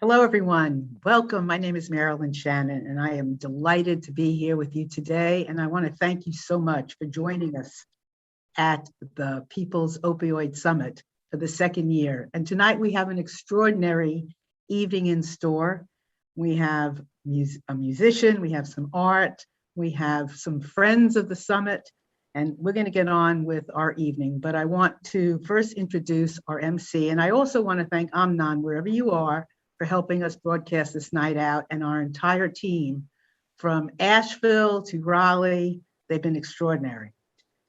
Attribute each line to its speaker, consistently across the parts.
Speaker 1: Hello, everyone. Welcome. My name is Marilyn Shannon, and I am delighted to be here with you today. And I want to thank you so much for joining us at the People's Opioid Summit for the second year. And tonight we have an extraordinary evening in store. We have a musician, we have some art, we have some friends of the summit, and we're going to get on with our evening. But I want to first introduce our MC, and I also want to thank Amnon, wherever you are, for helping us broadcast this night out, and our entire team from Asheville to Raleigh. They've been extraordinary.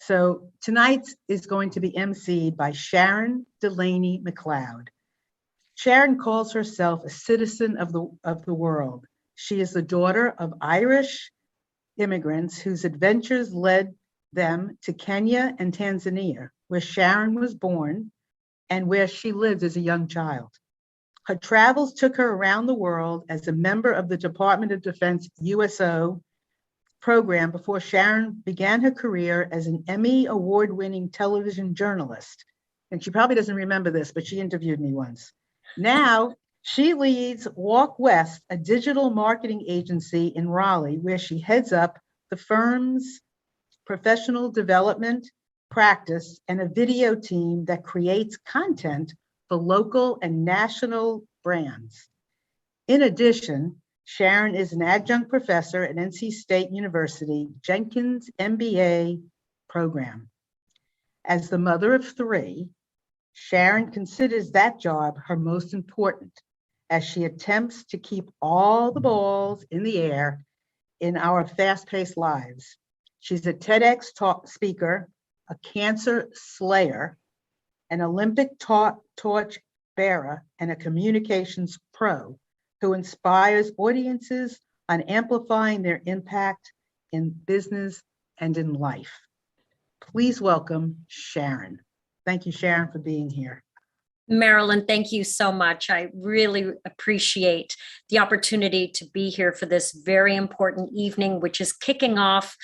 Speaker 1: So tonight is going to be emceed by Sharon Delaney McLeod. Sharon calls herself a citizen of the world. She is the daughter of Irish immigrants whose adventures led them to Kenya and Tanzania, where Sharon was born and where she lived as a young child. Her travels took her around the world as a member of the Department of Defense USO program before Sharon began her career as an Emmy award-winning television journalist. And she probably doesn't remember this, but she interviewed me once. Now, she leads Walk West, a digital marketing agency in Raleigh, where she heads up the firm's professional development practice and a video team that creates content for local and national brands. In addition, Sharon is an adjunct professor at NC State University Jenkins MBA program. As the mother of three, Sharon considers that job her most important as she attempts to keep all the balls in the air in our fast-paced lives. She's a TEDx speaker, a cancer slayer, an Olympic torch bearer, and a communications pro who inspires audiences on amplifying their impact in business and in life. Please welcome Sharon. Thank you, Sharon, for being here.
Speaker 2: Marilyn, thank you so much. I really appreciate the opportunity to be here for this very important evening, which is kicking off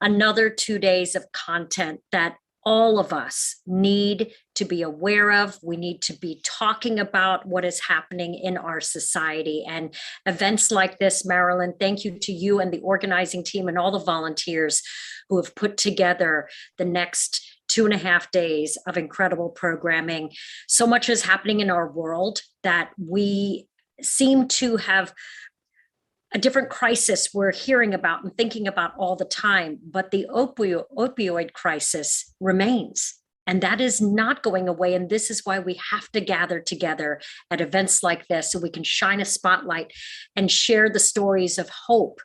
Speaker 2: another 2 days of content that all of us need to be aware of. We need to be talking about what is happening in our society. And events like this, Marilyn, thank you to you and the organizing team and all the volunteers who have put together the next 2.5 days of incredible programming. So much is happening in our world that we seem to have a different crisis we're hearing about and thinking about all the time, but the opioid crisis remains. And that is not going away. And this is why we have to gather together at events like this so we can shine a spotlight and share the stories of hope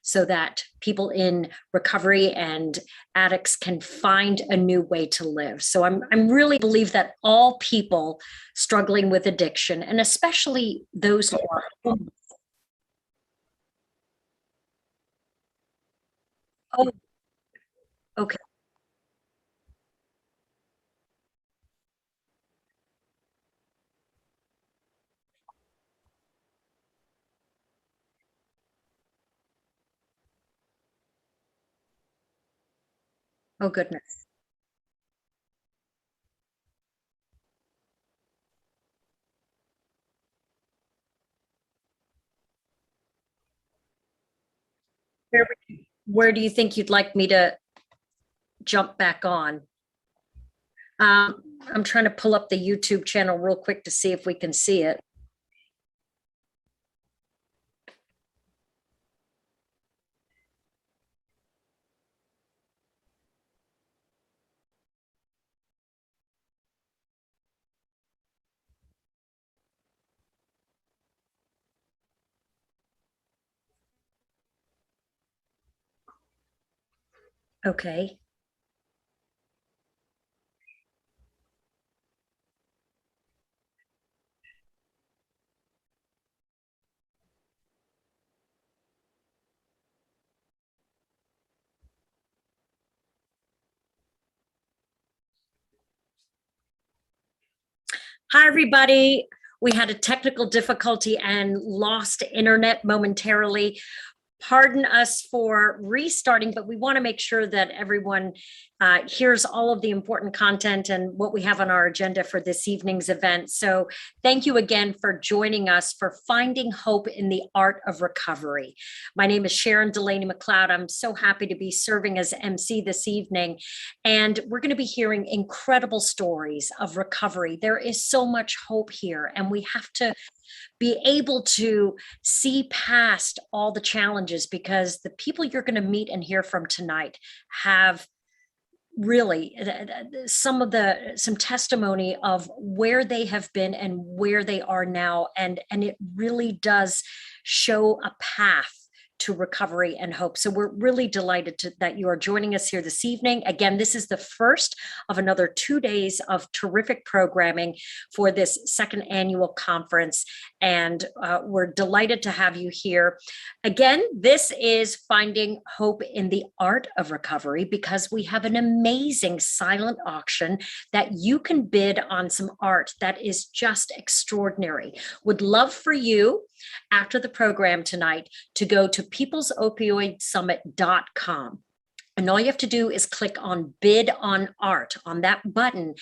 Speaker 2: so that people in recovery and addicts can find a new way to live. So I'm really believe that all people struggling with addiction, and especially those who are homeless. Oh, okay. Oh, goodness. Where, where do you think you'd like me to jump back on? I'm trying to pull up the YouTube channel real quick to see if we can see it. Okay. Hi, everybody. We had a technical difficulty and lost internet momentarily. pardon us for restarting, but we want to make sure that everyone hears all of the important content and what we have on our agenda for this evening's event. So thank you again for joining us for Finding Hope in the Art of Recovery. My name is Sharon Delaney McLeod. I'm so happy to be serving as MC this evening. And we're going to be hearing incredible stories of recovery. There is so much hope here, and we have to be able to see past all the challenges, because the people you're going to meet and hear from tonight have really some testimony of where they have been and where they are now. And it really does show a path to recovery and hope. So we're really delighted that you are joining us here this evening. Again, this is the first of another 2 days of terrific programming for this second annual conference. And we're delighted to have you here. Again, this is Finding Hope in the Art of Recovery, because we have an amazing silent auction that you can bid on some art that is just extraordinary. Would love for you, after the program tonight, to go to peoplesopioidsummit.com. And all you have to do is click on Bid on Art on that button,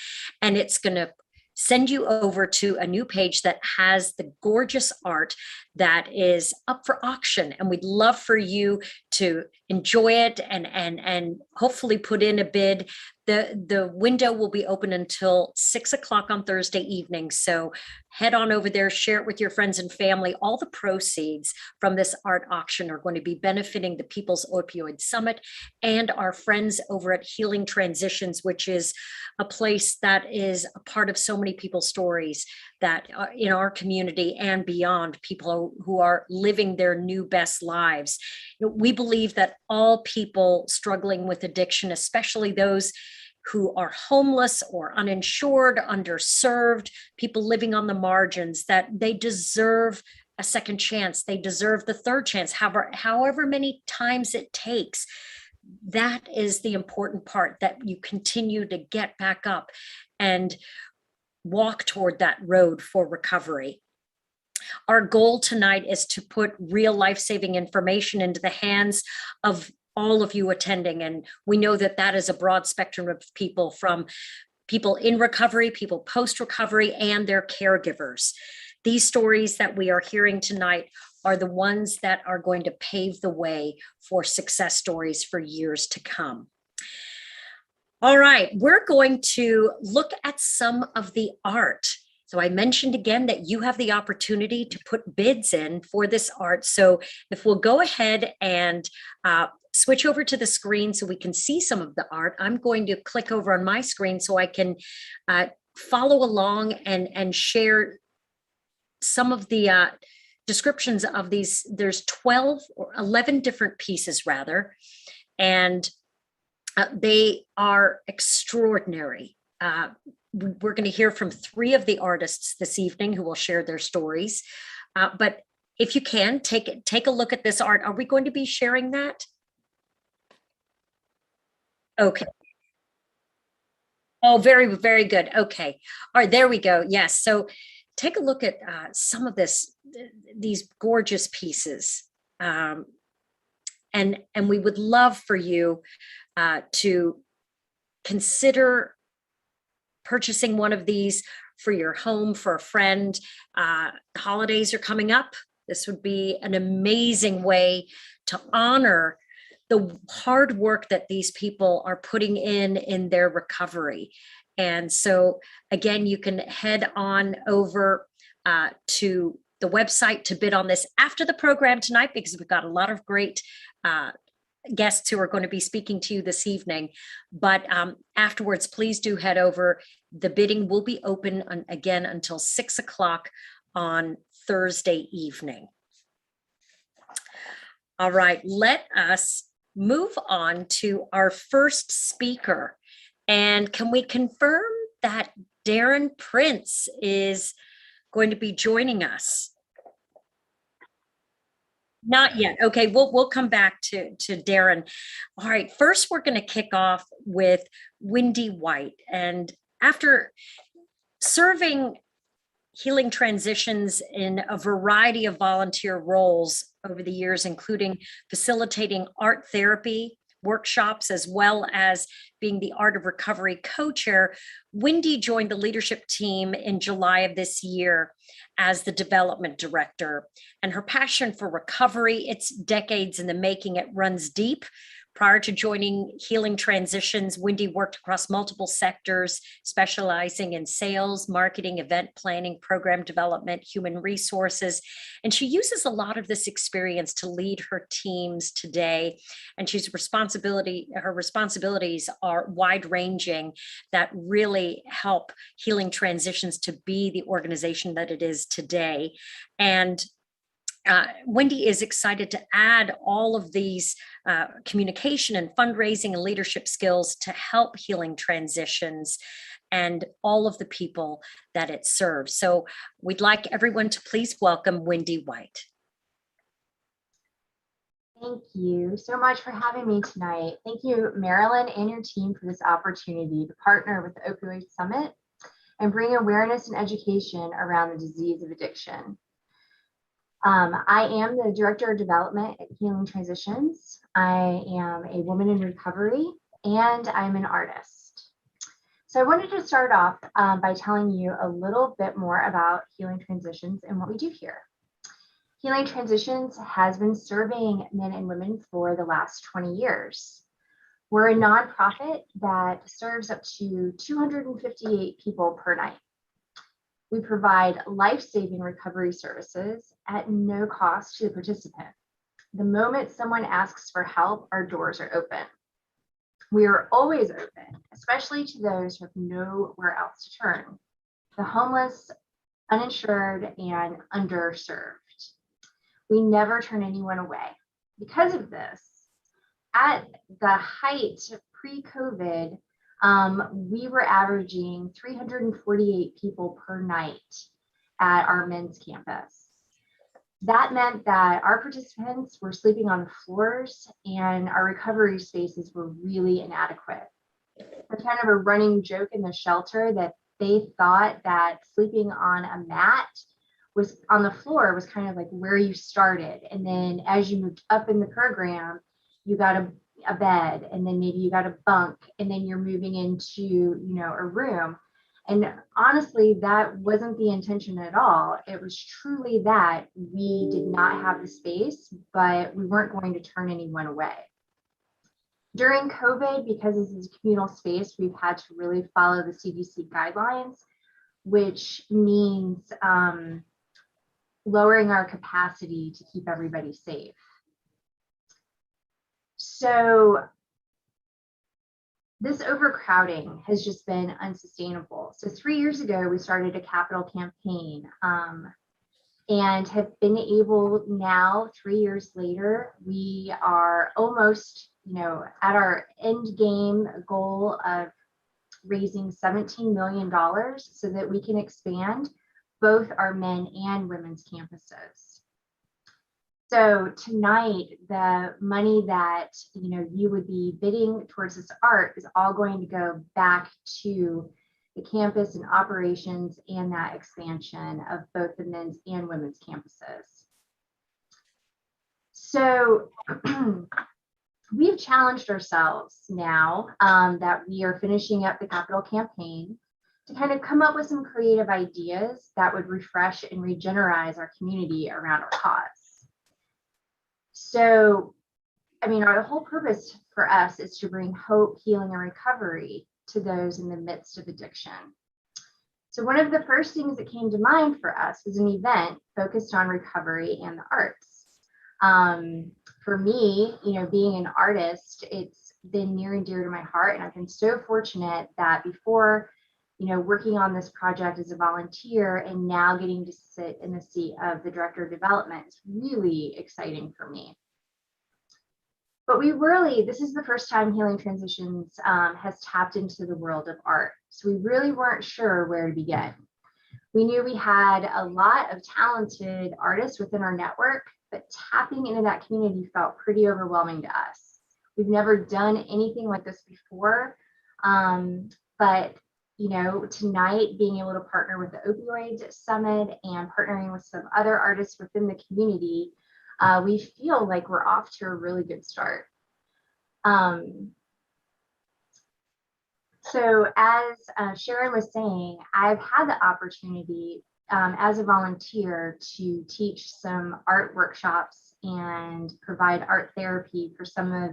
Speaker 2: and it's going to send you over to a new page that has the gorgeous art that is up for auction. And we'd love for you to enjoy it and hopefully put in a bid. The window will be open until 6 o'clock on Thursday evening. So head on over there, share it with your friends and family. All the proceeds from this art auction are going to be benefiting the People's Opioid Summit and our friends over at Healing Transitions, which is a place that is a part of so many people's stories that are in our community and beyond, people who are living their new best lives. We believe that all people struggling with addiction, especially those who are homeless or uninsured, underserved, people living on the margins, that they deserve a second chance. They deserve the third chance, however many times it takes. That is the important part, that you continue to get back up and walk toward that road for recovery. Our goal tonight is to put real life-saving information into the hands of all of you attending. And we know that that is a broad spectrum of people, from people in recovery, people post-recovery, and their caregivers. These stories that we are hearing tonight are the ones that are going to pave the way for success stories for years to come. All right, we're going to look at some of the art. So I mentioned again that you have the opportunity to put bids in for this art. So if we'll go ahead and switch over to the screen so we can see some of the art, I'm going to click over on my screen so I can follow along and share some of the descriptions of these. There's 12 or 11 different pieces rather, and they are extraordinary. We're going to hear from 3 of the artists this evening who will share their stories. But if you can, take a look at this art. Are we going to be sharing that? Okay. Oh, very, very good. Okay. All right, there we go. Yes. So take a look at some of these gorgeous pieces. And we would love for you to consider purchasing one of these for your home, for a friend. The holidays are coming up. This would be an amazing way to honor the hard work that these people are putting in their recovery. And so again, you can head on over to the website to bid on this after the program tonight, because we've got a lot of great guests who are going to be speaking to you this evening. But afterwards, please do head over. The bidding will be open again until 6 o'clock on Thursday evening. All right, let us move on to our first speaker. And can we confirm that Darren Prince is going to be joining us? Not yet. Okay, we'll come back to Darren. All right, first we're going to kick off with Wendy White. And after serving Healing Transitions in a variety of volunteer roles over the years, including facilitating art therapy workshops, as well as being the Art of Recovery co-chair. Wendy joined the leadership team in July of this year as the development director. And her passion for recovery, it's decades in the making, it runs deep. Prior to joining Healing Transitions, Wendy worked across multiple sectors, specializing in sales, marketing, event planning, program development, human resources. And she uses a lot of this experience to lead her teams today. And her responsibilities are wide-ranging that really help Healing Transitions to be the organization that it is today. And Wendy is excited to add all of these communication and fundraising and leadership skills to help Healing Transitions and all of the people that it serves. So we'd like everyone to please welcome Wendy White.
Speaker 3: Thank you so much for having me tonight. Thank you, Marilyn, and your team for this opportunity to partner with the Opioid Summit and bring awareness and education around the disease of addiction. I am the Director of Development at Healing Transitions. I am a woman in recovery, and I'm an artist. So I wanted to start off by telling you a little bit more about Healing Transitions and what we do here. Healing Transitions has been serving men and women for the last 20 years. We're a nonprofit that serves up to 258 people per night. We provide life-saving recovery services at no cost to the participant. The moment someone asks for help, our doors are open. We are always open, especially to those who have nowhere else to turn: the homeless, uninsured, and underserved. We never turn anyone away. Because of this, at the height pre-COVID, we were averaging 348 people per night at our men's campus. That meant that our participants were sleeping on the floors and our recovery spaces were really inadequate. There's kind of a running joke in the shelter that they thought that sleeping on a mat was on the floor was kind of like where you started. And then as you moved up in the program, you got a bed, and then maybe you got a bunk, and then you're moving into, a room. And honestly, that wasn't the intention at all. It was truly that we did not have the space, but we weren't going to turn anyone away. During COVID, because this is a communal space, we've had to really follow the CDC guidelines, which means lowering our capacity to keep everybody safe. So this overcrowding has just been unsustainable. So 3 years ago, we started a capital campaign and have been able now, 3 years later, we are almost, at our end game goal of raising $17 million so that we can expand both our men and women's campuses. So tonight, the money that you would be bidding towards this art is all going to go back to the campus and operations and that expansion of both the men's and women's campuses. So we've challenged ourselves now that we are finishing up the capital campaign to kind of come up with some creative ideas that would refresh and regenerize our community around our cause. So, our whole purpose for us is to bring hope, healing, and recovery to those in the midst of addiction. So one of the first things that came to mind for us was an event focused on recovery and the arts. For me, being an artist, it's been near and dear to my heart, and I've been so fortunate that before working on this project as a volunteer and now getting to sit in the seat of the Director of Development is really exciting for me. But this is the first time Healing Transitions has tapped into the world of art. So we really weren't sure where to begin. We knew we had a lot of talented artists within our network, but tapping into that community felt pretty overwhelming to us. We've never done anything like this before, but tonight being able to partner with the Opioid Summit and partnering with some other artists within the community, we feel like we're off to a really good start. So as Sharon was saying, I've had the opportunity as a volunteer to teach some art workshops and provide art therapy for some of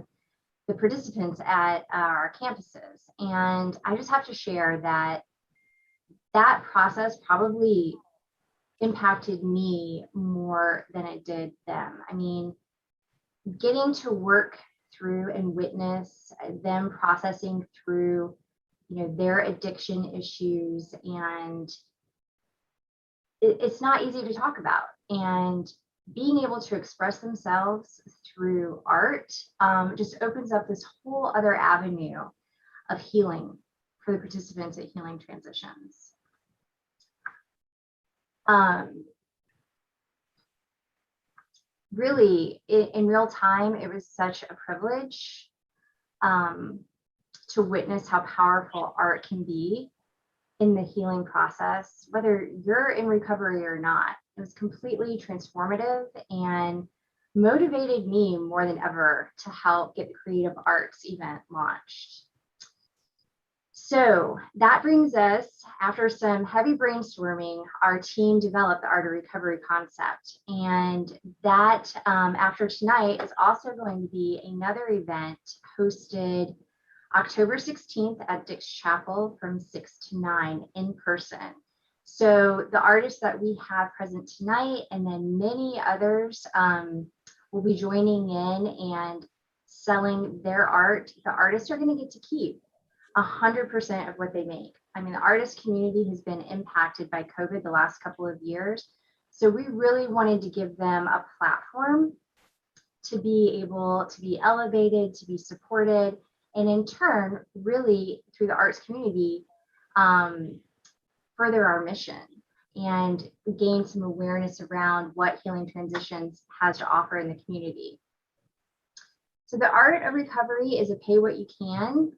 Speaker 3: the participants at our campuses. And I just have to share that that process probably impacted me more than it did them. I mean, getting to work through and witness them processing through their addiction issues, and it's not easy to talk about, and being able to express themselves through art just opens up this whole other avenue of healing for the participants at Healing Transitions. Really, in real time, it was such a privilege to witness how powerful art can be in the healing process, whether you're in recovery or not. It was completely transformative and motivated me more than ever to help get the Creative Arts event launched. So that brings us, after some heavy brainstorming, our team developed the Art of Recovery concept. And that, after tonight, is also going to be another event hosted October 16th at Dick's Chapel from 6 to 9 in person. So the artists that we have present tonight, and then many others will be joining in and selling their art. The artists are going to get to keep 100% of what they make. I mean, the artist community has been impacted by COVID the last couple of years. So we really wanted to give them a platform to be able to be elevated, to be supported, and in turn, really through the arts community, further our mission and gain some awareness around what Healing Transitions has to offer in the community. So the Art of Recovery is a pay what you can,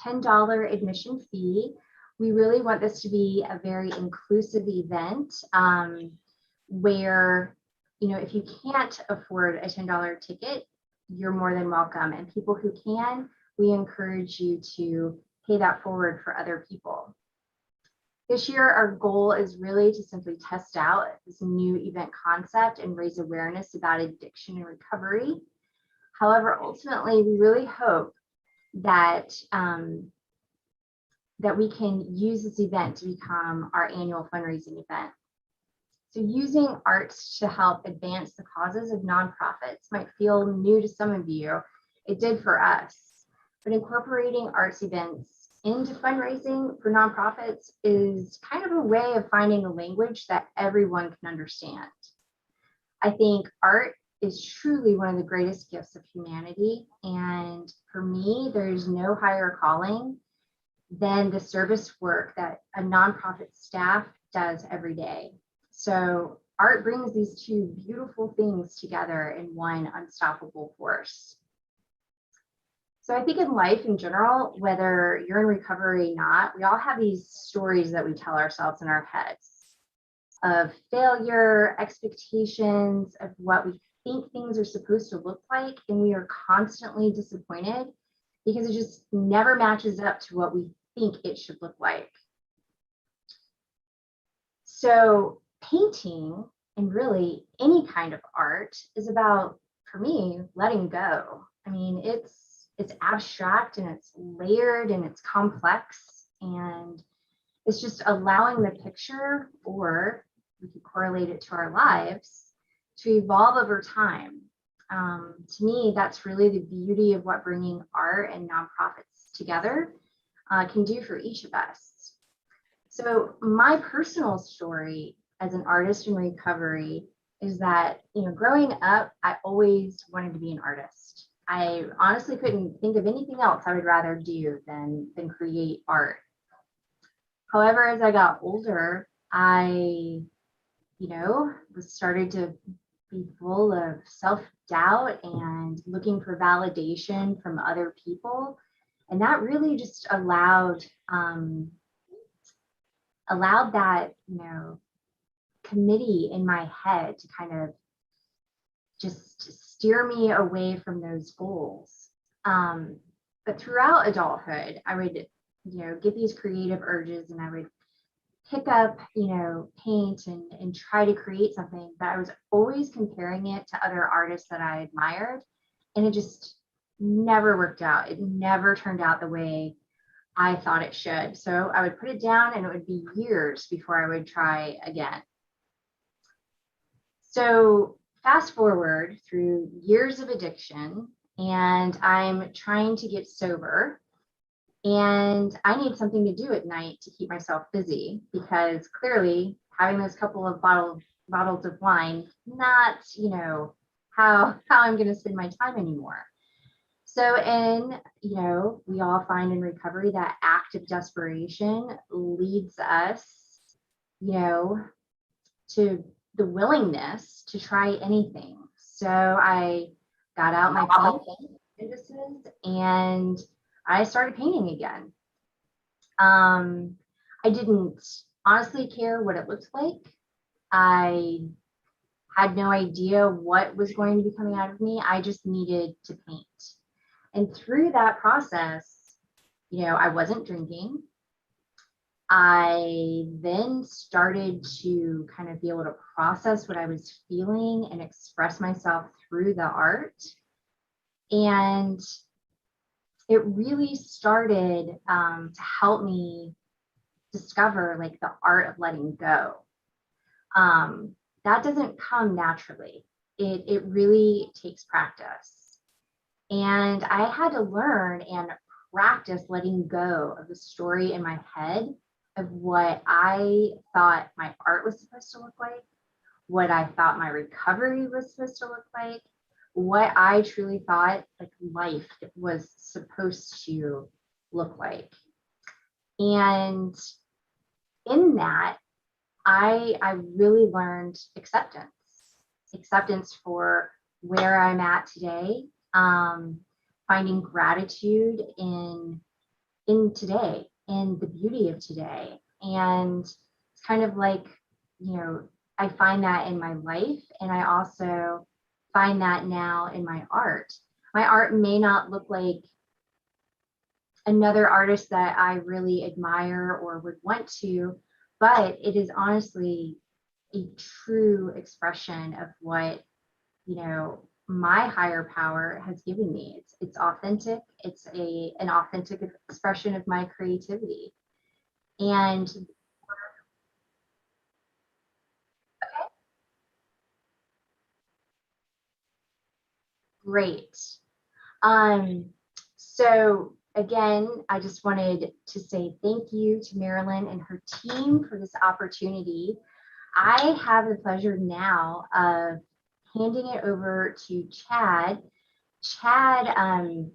Speaker 3: $10 admission fee. We really want this to be a very inclusive event where, if you can't afford a $10 ticket, you're more than welcome. And people who can, we encourage you to pay that forward for other people. This year, our goal is really to simply test out this new event concept and raise awareness about addiction and recovery. However, ultimately, we really hope that that we can use this event to become our annual fundraising event. So using arts to help advance the causes of nonprofits might feel new to some of you. It did for us, but incorporating arts events into fundraising for nonprofits is kind of a way of finding a language that everyone can understand. I think art is truly one of the greatest gifts of humanity. And for me, there's no higher calling than the service work that a nonprofit staff does every day. So art brings these two beautiful things together in one unstoppable force. So I think in life in general, whether you're in recovery or not, we all have these stories that we tell ourselves in our heads of failure, expectations of what we think things are supposed to look like, and we are constantly disappointed because it just never matches up to what we think it should look like. So painting, and really any kind of art, is about, for me, letting go. I mean, it's abstract and it's layered and it's complex, and it's just allowing the picture, or we could correlate it to our lives, to evolve over time. To me, that's really the beauty of what bringing art and nonprofits together can do for each of us. So my personal story as an artist in recovery is that, growing up, I always wanted to be an artist. I honestly couldn't think of anything else I would rather do than create art. However, as I got older, I, started to be full of self-doubt and looking for validation from other people. And that really just allowed that, committee in my head to kind of just steer me away from those goals. But throughout adulthood, I would, get these creative urges, and I would pick up, paint and try to create something, but I was always comparing it to other artists that I admired, and it just never worked out. It never turned out the way I thought it should. So I would put it down, and it would be years before I would try again. So fast forward through years of addiction, and I'm trying to get sober, and I need something to do at night to keep myself busy, because clearly having those couple of bottles of wine, not, how I'm going to spend my time anymore. So, we all find in recovery that act of desperation leads us, to the willingness to try anything. So I got out my paint canvases and I started painting again. I didn't honestly care what it looked like. I had no idea what was going to be coming out of me. I just needed to paint. And through that process, I wasn't drinking. I then started to kind of be able to process what I was feeling and express myself through the art. And it really started to help me discover like the art of letting go. That doesn't come naturally. It really takes practice. And I had to learn and practice letting go of the story in my head of what I thought my art was supposed to look like, what I thought my recovery was supposed to look like, what I truly thought like life was supposed to look like. And in that, I really learned acceptance for where I'm at today, finding gratitude in today, in the beauty of today. And it's kind of like, I find that in my life, and I also find that now in my art. My art may not look like another artist that I really admire or would want to, but it is honestly a true expression of what, my higher power has given me. It's authentic. It's an authentic expression of my creativity. And great. So again, I just wanted to say thank you to Marilyn and her team for this opportunity. I have the pleasure now of handing it over to Chad. Chad, I'm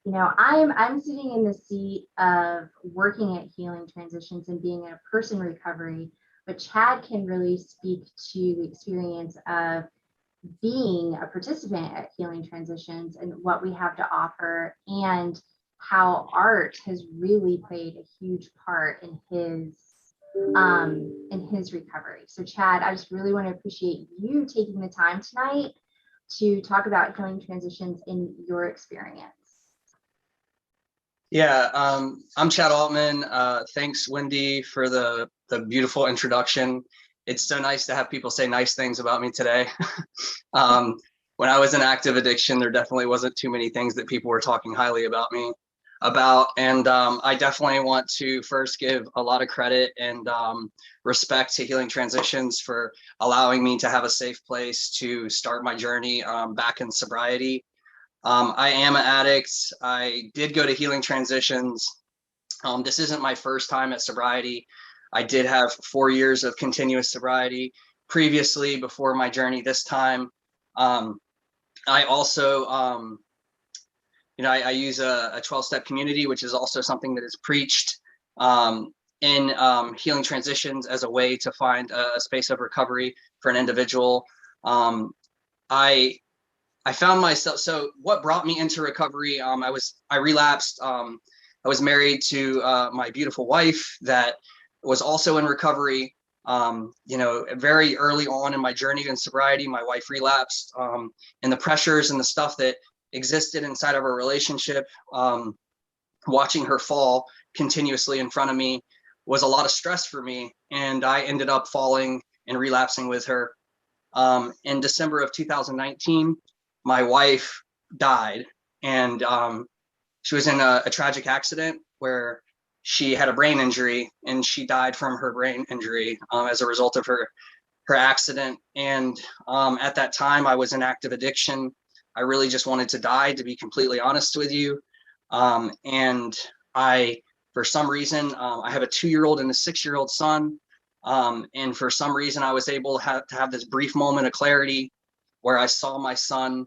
Speaker 3: sitting in the seat of working at Healing Transitions and being in a person recovery, but Chad can really speak to the experience of being a participant at Healing Transitions and what we have to offer, and how art has really played a huge part in his recovery. So Chad, I just really want to appreciate you taking the time tonight to talk about Healing Transitions in your experience.
Speaker 4: Yeah, I'm Chad Altman. Thanks, Wendy, for the beautiful introduction. It's so nice to have people say nice things about me today. When I was in active addiction, there definitely wasn't too many things that people were talking highly about me about. And I definitely want to first give a lot of credit and respect to Healing Transitions for allowing me to have a safe place to start my journey back in sobriety. I am an addict. I did go to Healing Transitions. This isn't my first time at sobriety. I did have 4 years of continuous sobriety previously before my journey this time. I also, I use a 12-step community, which is also something that is preached in Healing Transitions as a way to find a space of recovery for an individual. I I found myself, so what brought me into recovery, I relapsed. I was married to my beautiful wife that was also in recovery. Very early on in my journey in sobriety, my wife relapsed, and the pressures and the stuff that existed inside of our relationship, watching her fall continuously in front of me was a lot of stress for me. And I ended up falling and relapsing with her. In December of 2019, my wife died, and she was in a tragic accident where she had a brain injury, and she died from her brain injury as a result of her accident. And at that time, I was in active addiction. I really just wanted to die, to be completely honest with you. And for some reason, I have a 2-year-old and a 6-year-old son. And for some reason, I was able to have this brief moment of clarity where I saw my son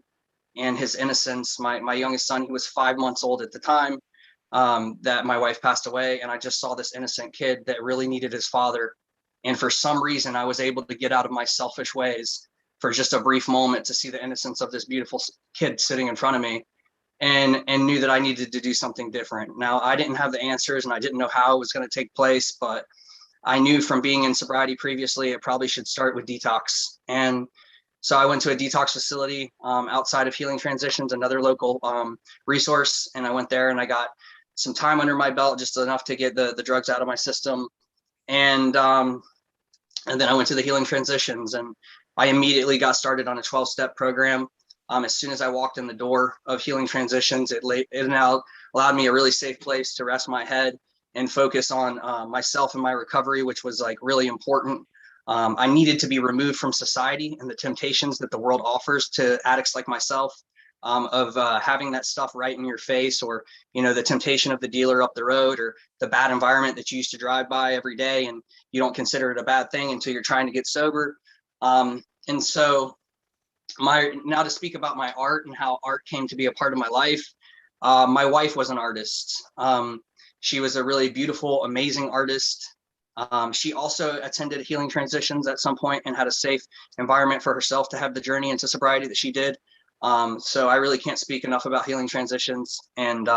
Speaker 4: and his innocence. My youngest son, he was 5 months old at the time that my wife passed away. And I just saw this innocent kid that really needed his father. And for some reason, I was able to get out of my selfish ways for just a brief moment to see the innocence of this beautiful kid sitting in front of me, and knew that I needed to do something different. Now, I didn't have the answers, and I didn't know how it was going to take place, but I knew from being in sobriety previously, it probably should start with detox. And so I went to a detox facility outside of Healing Transitions, another local resource. And I went there and I got some time under my belt, just enough to get the drugs out of my system. And then I went to the Healing Transitions, and I immediately got started on a 12-step program. As soon as I walked in the door of Healing Transitions, it now allowed me a really safe place to rest my head and focus on myself and my recovery, which was like really important. I needed to be removed from society and the temptations that the world offers to addicts like myself, of having that stuff right in your face, or, the temptation of the dealer up the road, or the bad environment that you used to drive by every day, and you don't consider it a bad thing until you're trying to get sober. And so now to speak about my art and how art came to be a part of my life. My wife was an artist. She was a really beautiful, amazing artist. She also attended Healing Transitions at some point and had a safe environment for herself to have the journey into sobriety that she did. So I really can't speak enough about Healing Transitions. And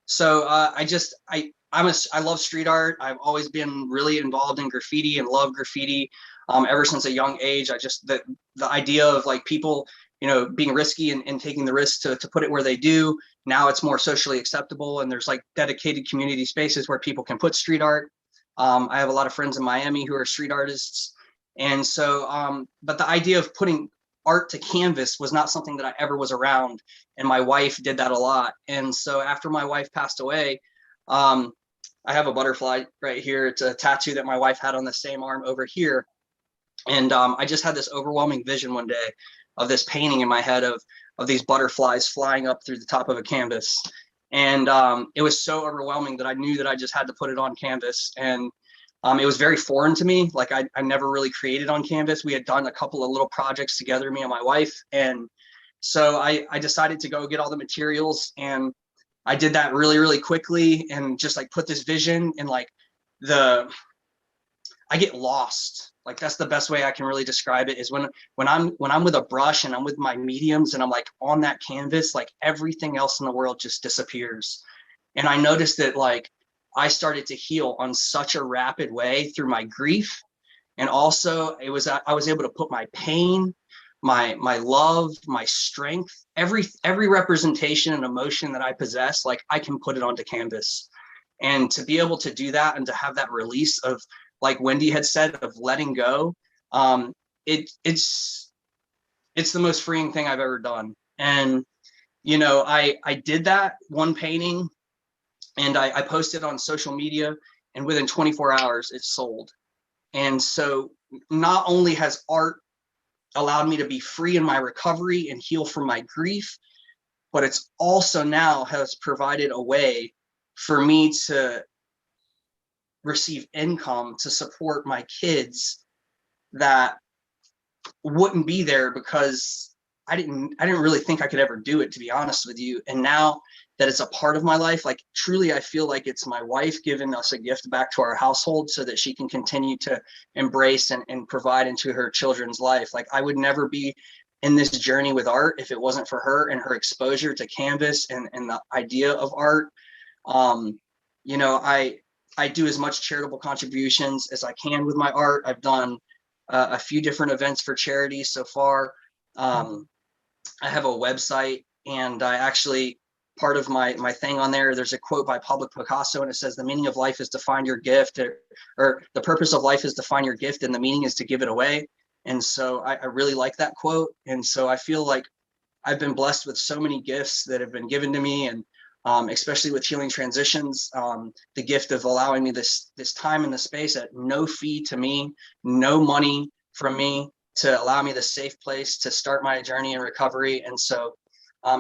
Speaker 4: so I love street art. I've always been really involved in graffiti and love graffiti ever since a young age. The idea of like people, being risky and taking the risk to put it where they do. Now it's more socially acceptable, and there's like dedicated community spaces where people can put street art. I have a lot of friends in Miami who are street artists. And so, but the idea of putting art to canvas was not something that I ever was around. And my wife did that a lot. And so after my wife passed away, I have a butterfly right here. It's a tattoo that my wife had on the same arm over here. And I just had this overwhelming vision one day of this painting in my head of these butterflies flying up through the top of a canvas. And it was so overwhelming that I knew that I just had to put it on canvas. And it was very foreign to me. Like I never really created on canvas. We had done a couple of little projects together, me and my wife. And so I decided to go get all the materials, and I did that really, really quickly, and just like put this vision, and like I get lost. Like that's the best way I can really describe it, is when I'm with a brush and I'm with my mediums and I'm like on that canvas, like everything else in the world just disappears. And I noticed that like I started to heal on such a rapid way through my grief. And also I was able to put my pain, my love, my strength, every representation and emotion that I possess, like I can put it onto canvas. And to be able to do that and to have that release of, like Wendy had said, of letting go, it's the most freeing thing I've ever done. And, I did that one painting, and I posted on social media, and within 24 hours it sold. And so not only has art allowed me to be free in my recovery and heal from my grief, but it's also now has provided a way for me to receive income to support my kids that wouldn't be there because I didn't really think I could ever do it, to be honest with you. And now that it's a part of my life, like truly, I feel like it's my wife giving us a gift back to our household so that she can continue to embrace and provide into her children's life. Like I would never be in this journey with art if it wasn't for her and her exposure to canvas and the idea of art. You know, I do as much charitable contributions as I can with my art. I've done a few different events for charity so far. I have a website, and I actually, part of my thing on there, there's a quote by Pablo Picasso, and it says, the meaning of life is to find your gift, or the purpose of life is to find your gift, and the meaning is to give it away. And so I really like that quote. And so I feel like I've been blessed with so many gifts that have been given to me, and especially with Healing Transitions, the gift of allowing me this time and the space at no fee to me, no money from me, to allow me the safe place to start my journey in recovery. And so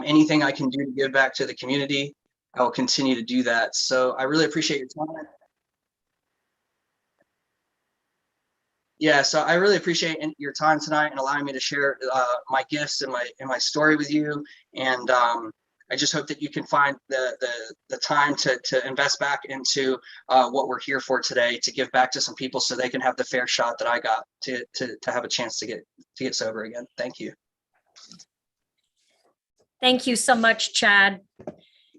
Speaker 4: anything I can do to give back to the community, I will continue to do that. So I really appreciate your time. Yeah, so I really appreciate your time tonight and allowing me to share my gifts and my story with you. And I just hope that you can find the time to invest back into what we're here for today, to give back to some people so they can have the fair shot that I got to have a chance to get sober again. Thank you.
Speaker 2: Thank you so much, Chad.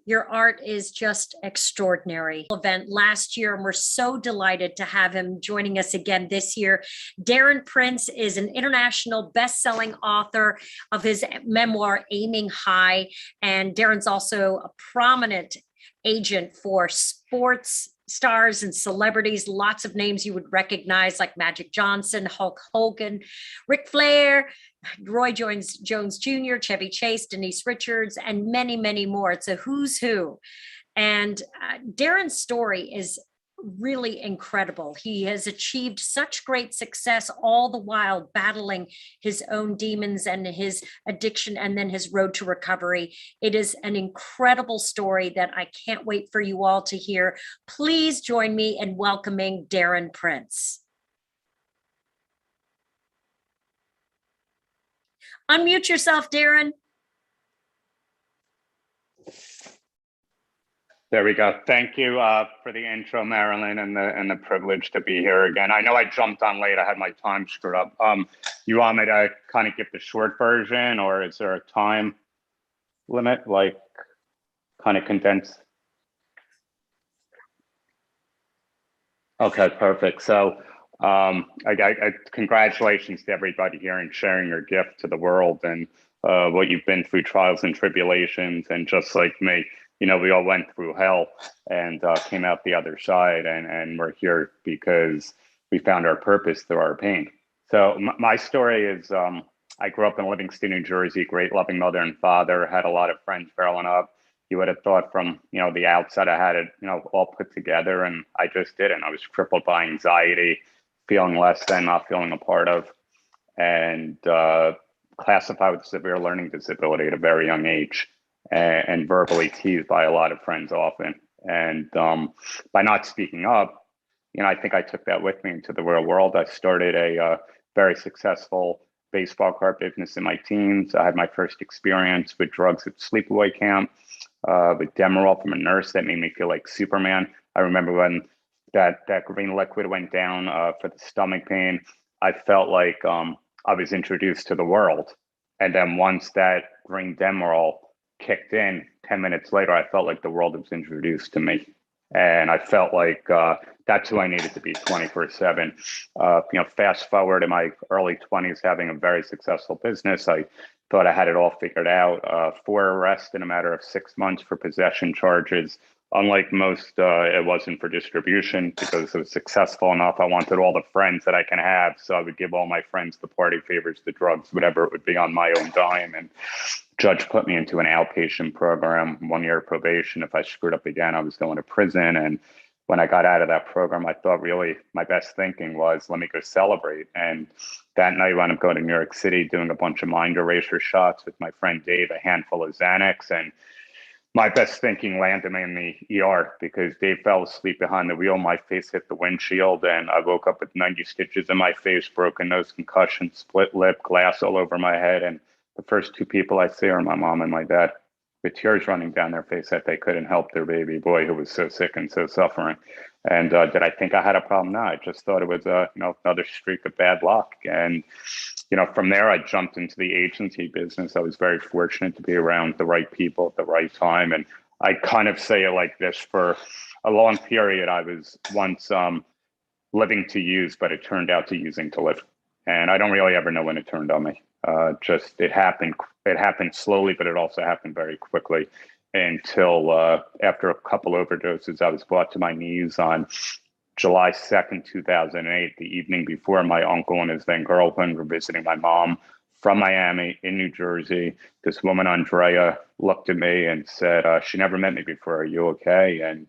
Speaker 2: Your art is just extraordinary. Event last year, and we're so delighted to have him joining us again this year. Darren Prince is an international best-selling author of his memoir, Aiming High. And Darren's also a prominent agent for sports stars and celebrities, lots of names you would recognize, like Magic Johnson, Hulk Hogan, Ric Flair, Roy Jones Jr., Chevy Chase, Denise Richards, and many, many more. It's a who's who. And Darren's story is really incredible. He has achieved such great success, all the while battling his own demons and his addiction, and then his road to recovery. It is an incredible story that I can't wait for you all to hear. Please join me in welcoming Darren Prince. Unmute yourself, Darren.
Speaker 5: There we go. Thank you for the intro, Marilyn, and the privilege to be here again. I know I jumped on late. I had my time screwed up. You want me to kind of give the short version, or is there a time limit, like kind of condensed? Okay, perfect. So congratulations to everybody here and sharing your gift to the world, and what you've been through, trials and tribulations. And just like me, you know, we all went through hell and came out the other side, and we're here because we found our purpose through our pain. So my story is, I grew up in Livingston, New Jersey, great loving mother and father, had a lot of friends growing up. You would have thought from, you know, the outside I had it, you know, all put together, and I just didn't. I was crippled by anxiety, feeling less than, not feeling a part of, and classified with severe learning disability at a very young age, and verbally teased by a lot of friends often. And by not speaking up, you know, I think I took that with me into the real world. I started a very successful baseball card business in my teens. I had my first experience with drugs at sleepaway camp, with Demerol from a nurse that made me feel like Superman. I remember when that green liquid went down for the stomach pain, I felt like I was introduced to the world. And then once that green Demerol kicked in, 10 minutes later, I felt like the world was introduced to me. And I felt like that's who I needed to be 24/7. You know, fast forward in my early 20s, having a very successful business, I thought I had it all figured out. 4 arrests in a matter of 6 months for possession charges. Unlike most, it wasn't for distribution because it was successful enough. I wanted all the friends that I can have. So I would give all my friends the party favors, the drugs, whatever it would be on my own dime. And judge put me into an outpatient program, 1 year probation. If I screwed up again, I was going to prison. And when I got out of that program, I thought really my best thinking was, let me go celebrate. And that night, I wound up going to New York City, doing a bunch of mind eraser shots with my friend Dave, a handful of Xanax. And my best thinking landed me in the ER because Dave fell asleep behind the wheel. My face hit the windshield, and I woke up with 90 stitches in my face, broken nose, concussion, split lip, glass all over my head. And the first 2 people I see are my mom and my dad. with tears running down their face that they couldn't help their baby boy who was so sick and so suffering. And did I think I had a problem? No, I just thought it was another streak of bad luck. And from there, I jumped into the agency business. I was very fortunate to be around the right people at the right time. And I kind of say it like this: for a long period, I was once living to use, but it turned out to using to live. And I don't really ever know when it turned on me. Just it happened. It happened slowly, but it also happened very quickly. Until after a couple overdoses, I was brought to my knees on July 2nd, 2008, the evening before my uncle and his then girlfriend were visiting my mom from Miami in New Jersey. This woman, Andrea, looked at me and said, she never met me before. Are you okay? And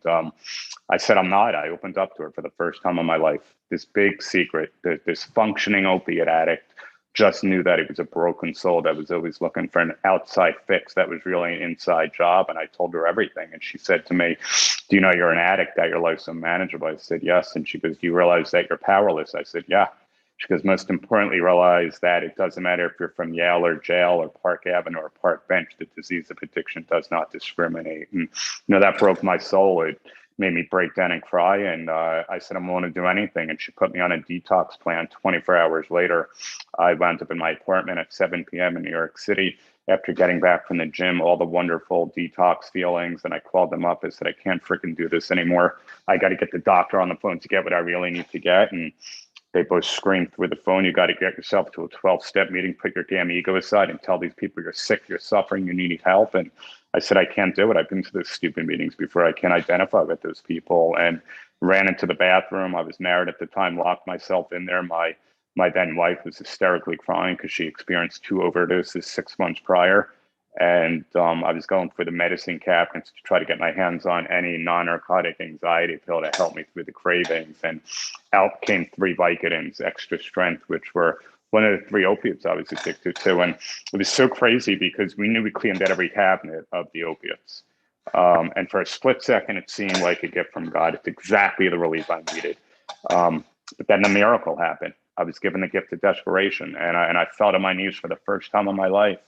Speaker 5: I said, I'm not. I opened up to her for the first time in my life. This big secret, this functioning opiate addict just knew that he was a broken soul that was always looking for an outside fix that was really an inside job. And I told her everything. And she said to me, do you know you're an addict, that your life's unmanageable? I said, yes. And she goes, do you realize that you're powerless? I said, yeah. She goes, most importantly, realize that it doesn't matter if you're from Yale or jail or Park Avenue or Park Bench, the disease of addiction does not discriminate. And, that broke my soul. It made me break down and cry. And I said, I'm willing to do anything. And she put me on a detox plan. 24 hours later, I wound up in my apartment at 7 p.m. in New York City after getting back from the gym, all the wonderful detox feelings. And I called them up. I said, I can't freaking do this anymore. I got to get the doctor on the phone to get what I really need to get. And they both screamed through the phone, you got to get yourself to a 12-step meeting, put your damn ego aside and tell these people you're sick, you're suffering, you need help. And I said, I can't do it. I've been to those stupid meetings before. I can't identify with those people, and ran into the bathroom. I was married at the time, locked myself in there. My then wife was hysterically crying because she experienced 2 overdoses 6 months prior. And I was going for the medicine cabinets to try to get my hands on any non-narcotic anxiety pill to help me through the cravings. And out came 3 Vicodins, extra strength, which were one of the 3 opiates I was addicted to. And it was so crazy because we knew we cleaned out every cabinet of the opiates. And for a split second, it seemed like a gift from God. It's exactly the relief I needed. But then the miracle happened. I was given the gift of desperation, and I fell to my knees for the first time in my life.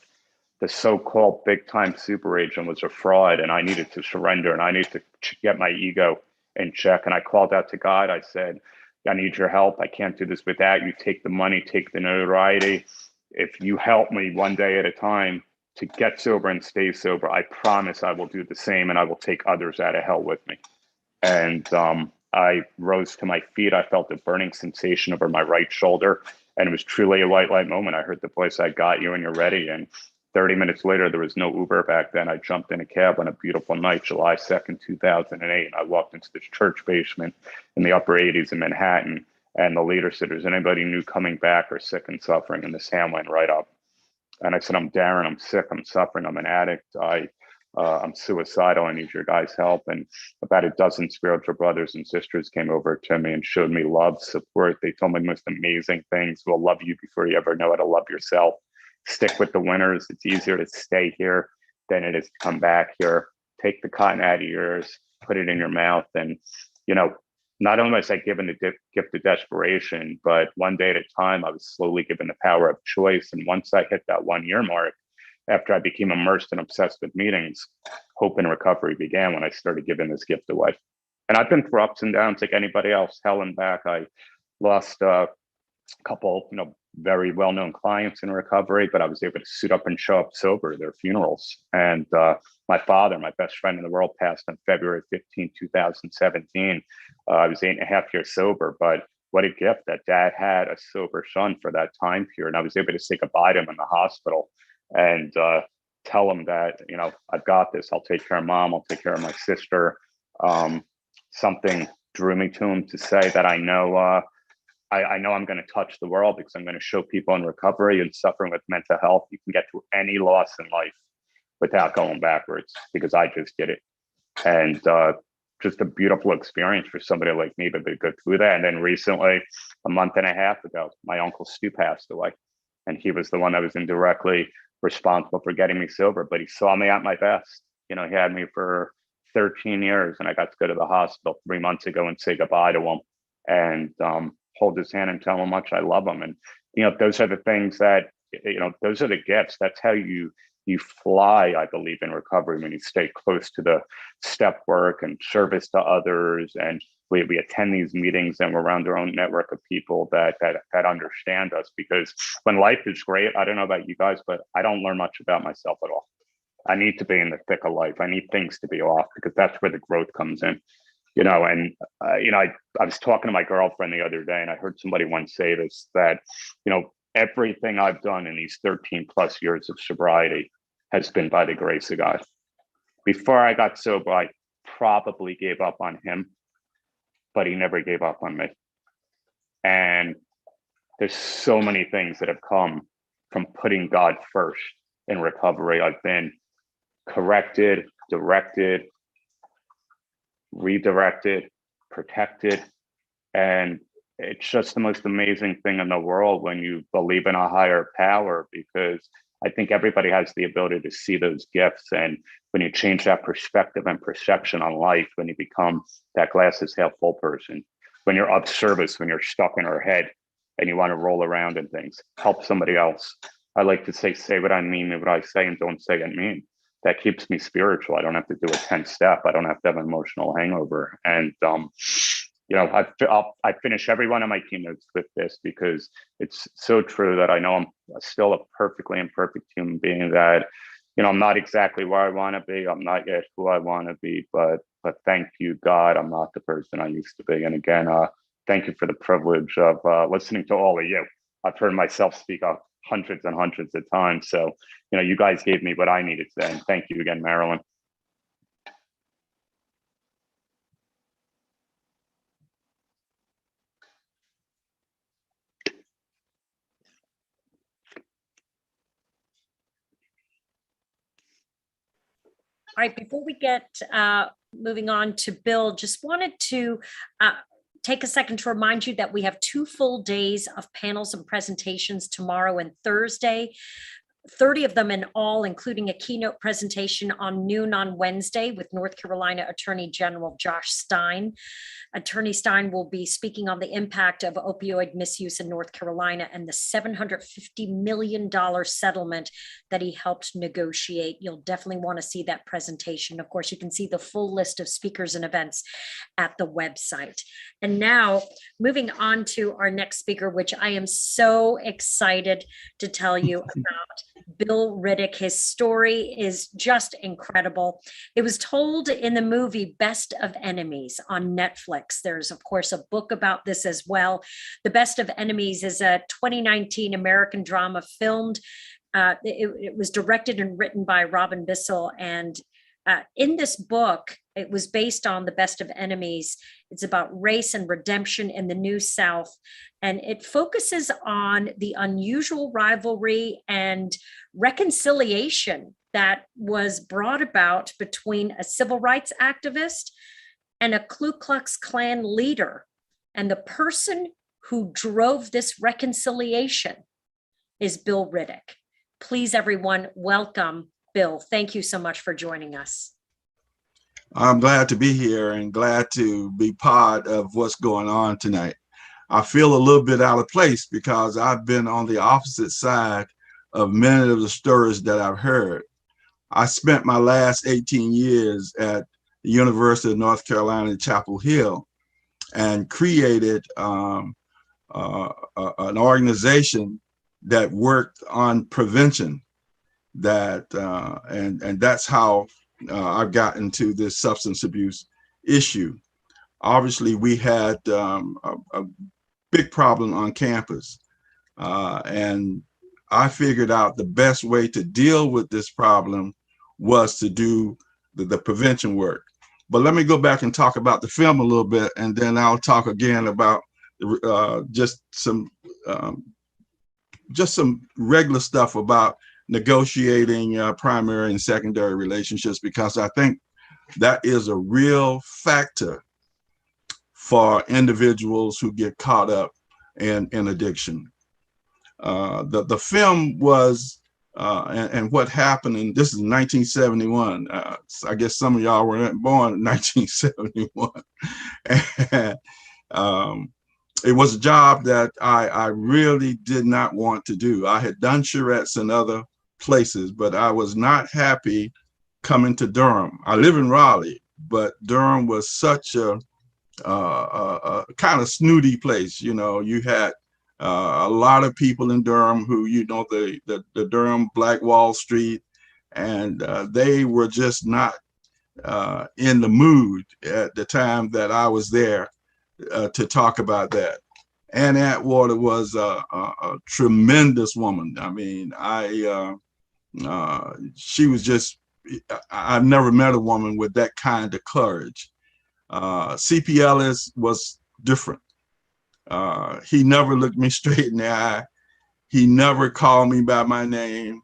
Speaker 5: The so-called big-time super agent was a fraud, and I needed to surrender, and I needed to get my ego in check. And I called out to God. I said, I need your help. I can't do this without you. Take the money, take the notoriety. If you help me one day at a time to get sober and stay sober, I promise I will do the same, and I will take others out of hell with me. And I rose to my feet. I felt a burning sensation over my right shoulder, and it was truly a white light moment. I heard the voice, I got you and you're ready. And 30 minutes later, there was no Uber back then. I jumped in a cab on a beautiful night, July 2nd, 2008. And I walked into this church basement in the upper 80s in Manhattan. And the leader said, is anybody new coming back or sick and suffering? And this hand went right up. And I said, I'm Darren, I'm sick, I'm suffering, I'm an addict. I'm suicidal, I need your guys' help. And about a dozen spiritual brothers and sisters came over to me and showed me love, support. They told me the most amazing things. We'll love you before you ever know how to love yourself. Stick with the winners. It's easier to stay here than it is to come back here. Take the cotton out of your ears, put it in your mouth. And, not only was I given the gift of desperation, but one day at a time, I was slowly given the power of choice. And once I hit that 1-year mark, after I became immersed and obsessed with meetings, hope and recovery began when I started giving this gift away. And I've been through ups and downs like anybody else, hell and back. I lost a couple, very well-known clients in recovery, but I was able to suit up and show up sober at their funerals. And my father, my best friend in the world, passed on February 15, 2017. I was 8.5 years sober, but what a gift that dad had a sober son for that time period. And I was able to say goodbye to him in the hospital and tell him that, I've got this. I'll take care of mom. I'll take care of my sister. Something drew me to him to say that I know I'm going to touch the world because I'm going to show people in recovery and suffering with mental health, you can get through any loss in life without going backwards, because I just did it. And just a beautiful experience for somebody like me to go through that. And then recently, a month and a half ago, my uncle Stu passed away. And he was the one that was indirectly responsible for getting me sober, but he saw me at my best. He had me for 13 years, and I got to go to the hospital 3 months ago and say goodbye to him and hold his hand and tell him how much I love him. And, those are the things that, those are the gifts. That's how you you fly, I believe, in recovery when you stay close to the step work and service to others. And we attend these meetings and we're around our own network of people that understand us, because when life is great, I don't know about you guys, but I don't learn much about myself at all. I need to be in the thick of life. I need things to be off, because that's where the growth comes in, you know. And I was talking to my girlfriend the other day, and I heard somebody once say this, that, you know, everything I've done in these 13 plus years of sobriety has been by the grace of God. Before I got sober, I probably gave up on him, but he never gave up on me. And there's so many things that have come from putting God first in recovery. I've been corrected, directed, redirected, protected. And it's just the most amazing thing in the world when you believe in a higher power, because I think everybody has the ability to see those gifts. And when you change that perspective and perception on life, when you become that glass is half full person, when you're of service, when you're stuck in our head and you want to roll around and things, help somebody else. I like to say what I mean and what I say, and don't say what I mean. That keeps me spiritual. I don't have to do a 10-step. I don't have to have an emotional hangover. And, you know, I finish every one of my keynotes with this, because it's so true that I know I'm still a perfectly imperfect human being, that, you know, I'm not exactly where I want to be. I'm not yet who I want to be, but thank you, God, I'm not the person I used to be. And again, thank you for the privilege of listening to all of you. I've heard myself speak up hundreds and hundreds of times. So, you know, you guys gave me what I needed today. And thank you again, Marilyn.
Speaker 2: All right, before we get moving on to Bill, just wanted to take a second to remind you that we have 2 full days of panels and presentations tomorrow and Thursday. 30 of them in all, including a keynote presentation on noon on Wednesday with North Carolina Attorney General Josh Stein. Attorney Stein will be speaking on the impact of opioid misuse in North Carolina and the $750 million settlement that he helped negotiate. You'll definitely want to see that presentation. Of course, you can see the full list of speakers and events at the website. And now moving on to our next speaker, which I am so excited to tell you about. Bill Riddick. His story is just incredible. It was told in the movie Best of Enemies on Netflix. There's, of course, a book about this as well. The Best of Enemies is a 2019 American drama filmed. It was directed and written by Robin Bissell. And in this book, it was based on The Best of Enemies. It's about race and redemption in the New South. And it focuses on the unusual rivalry and reconciliation that was brought about between a civil rights activist and a Ku Klux Klan leader. And the person who drove this reconciliation is Bill Riddick. Please, everyone, welcome Bill. Thank you so much for joining us.
Speaker 6: I'm glad to be here and glad to be part of what's going on tonight. I feel a little bit out of place because I've been on the opposite side of many of the stories that I've heard. I spent my last 18 years at the University of North Carolina, Chapel Hill, and created an organization that worked on prevention. And that's how I've gotten to this substance abuse issue. Obviously, we had a big problem on campus, and I figured out the best way to deal with this problem was to do the prevention work. But let me go back and talk about the film a little bit, and then I'll talk again about just some regular stuff about negotiating primary and secondary relationships, because I think that is a real factor for individuals who get caught up in addiction. The film was, and what happened, and this is 1971. I guess some of y'all weren't born in 1971. And, it was a job that I really did not want to do. I had done charrettes and other places, but I was not happy coming to Durham. I live in Raleigh, but Durham was such a kind of snooty place. You know, you had a lot of people in Durham who, you know, the Durham Black Wall Street, and they were just not in the mood at the time that I was there to talk about that. Ann Atwater was a tremendous woman. I mean, she was just, I've never met a woman with that kind of courage. C.P. Ellis was different. He never looked me straight in the eye. He never called me by my name,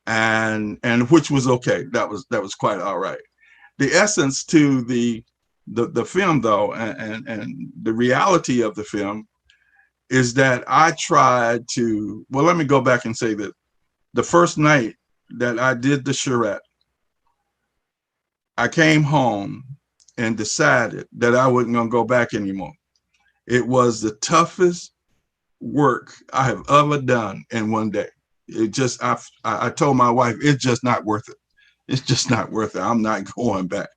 Speaker 6: and which was okay. That was quite all right. The essence to the film, though, and the reality of the film is that I tried to, well, let me go back and say that the first night that I did the charrette, I came home and decided that I wasn't going to go back anymore. It was the toughest work I have ever done in one day. It just, I told my wife, it's just not worth it. It's just not worth it. I'm not going back.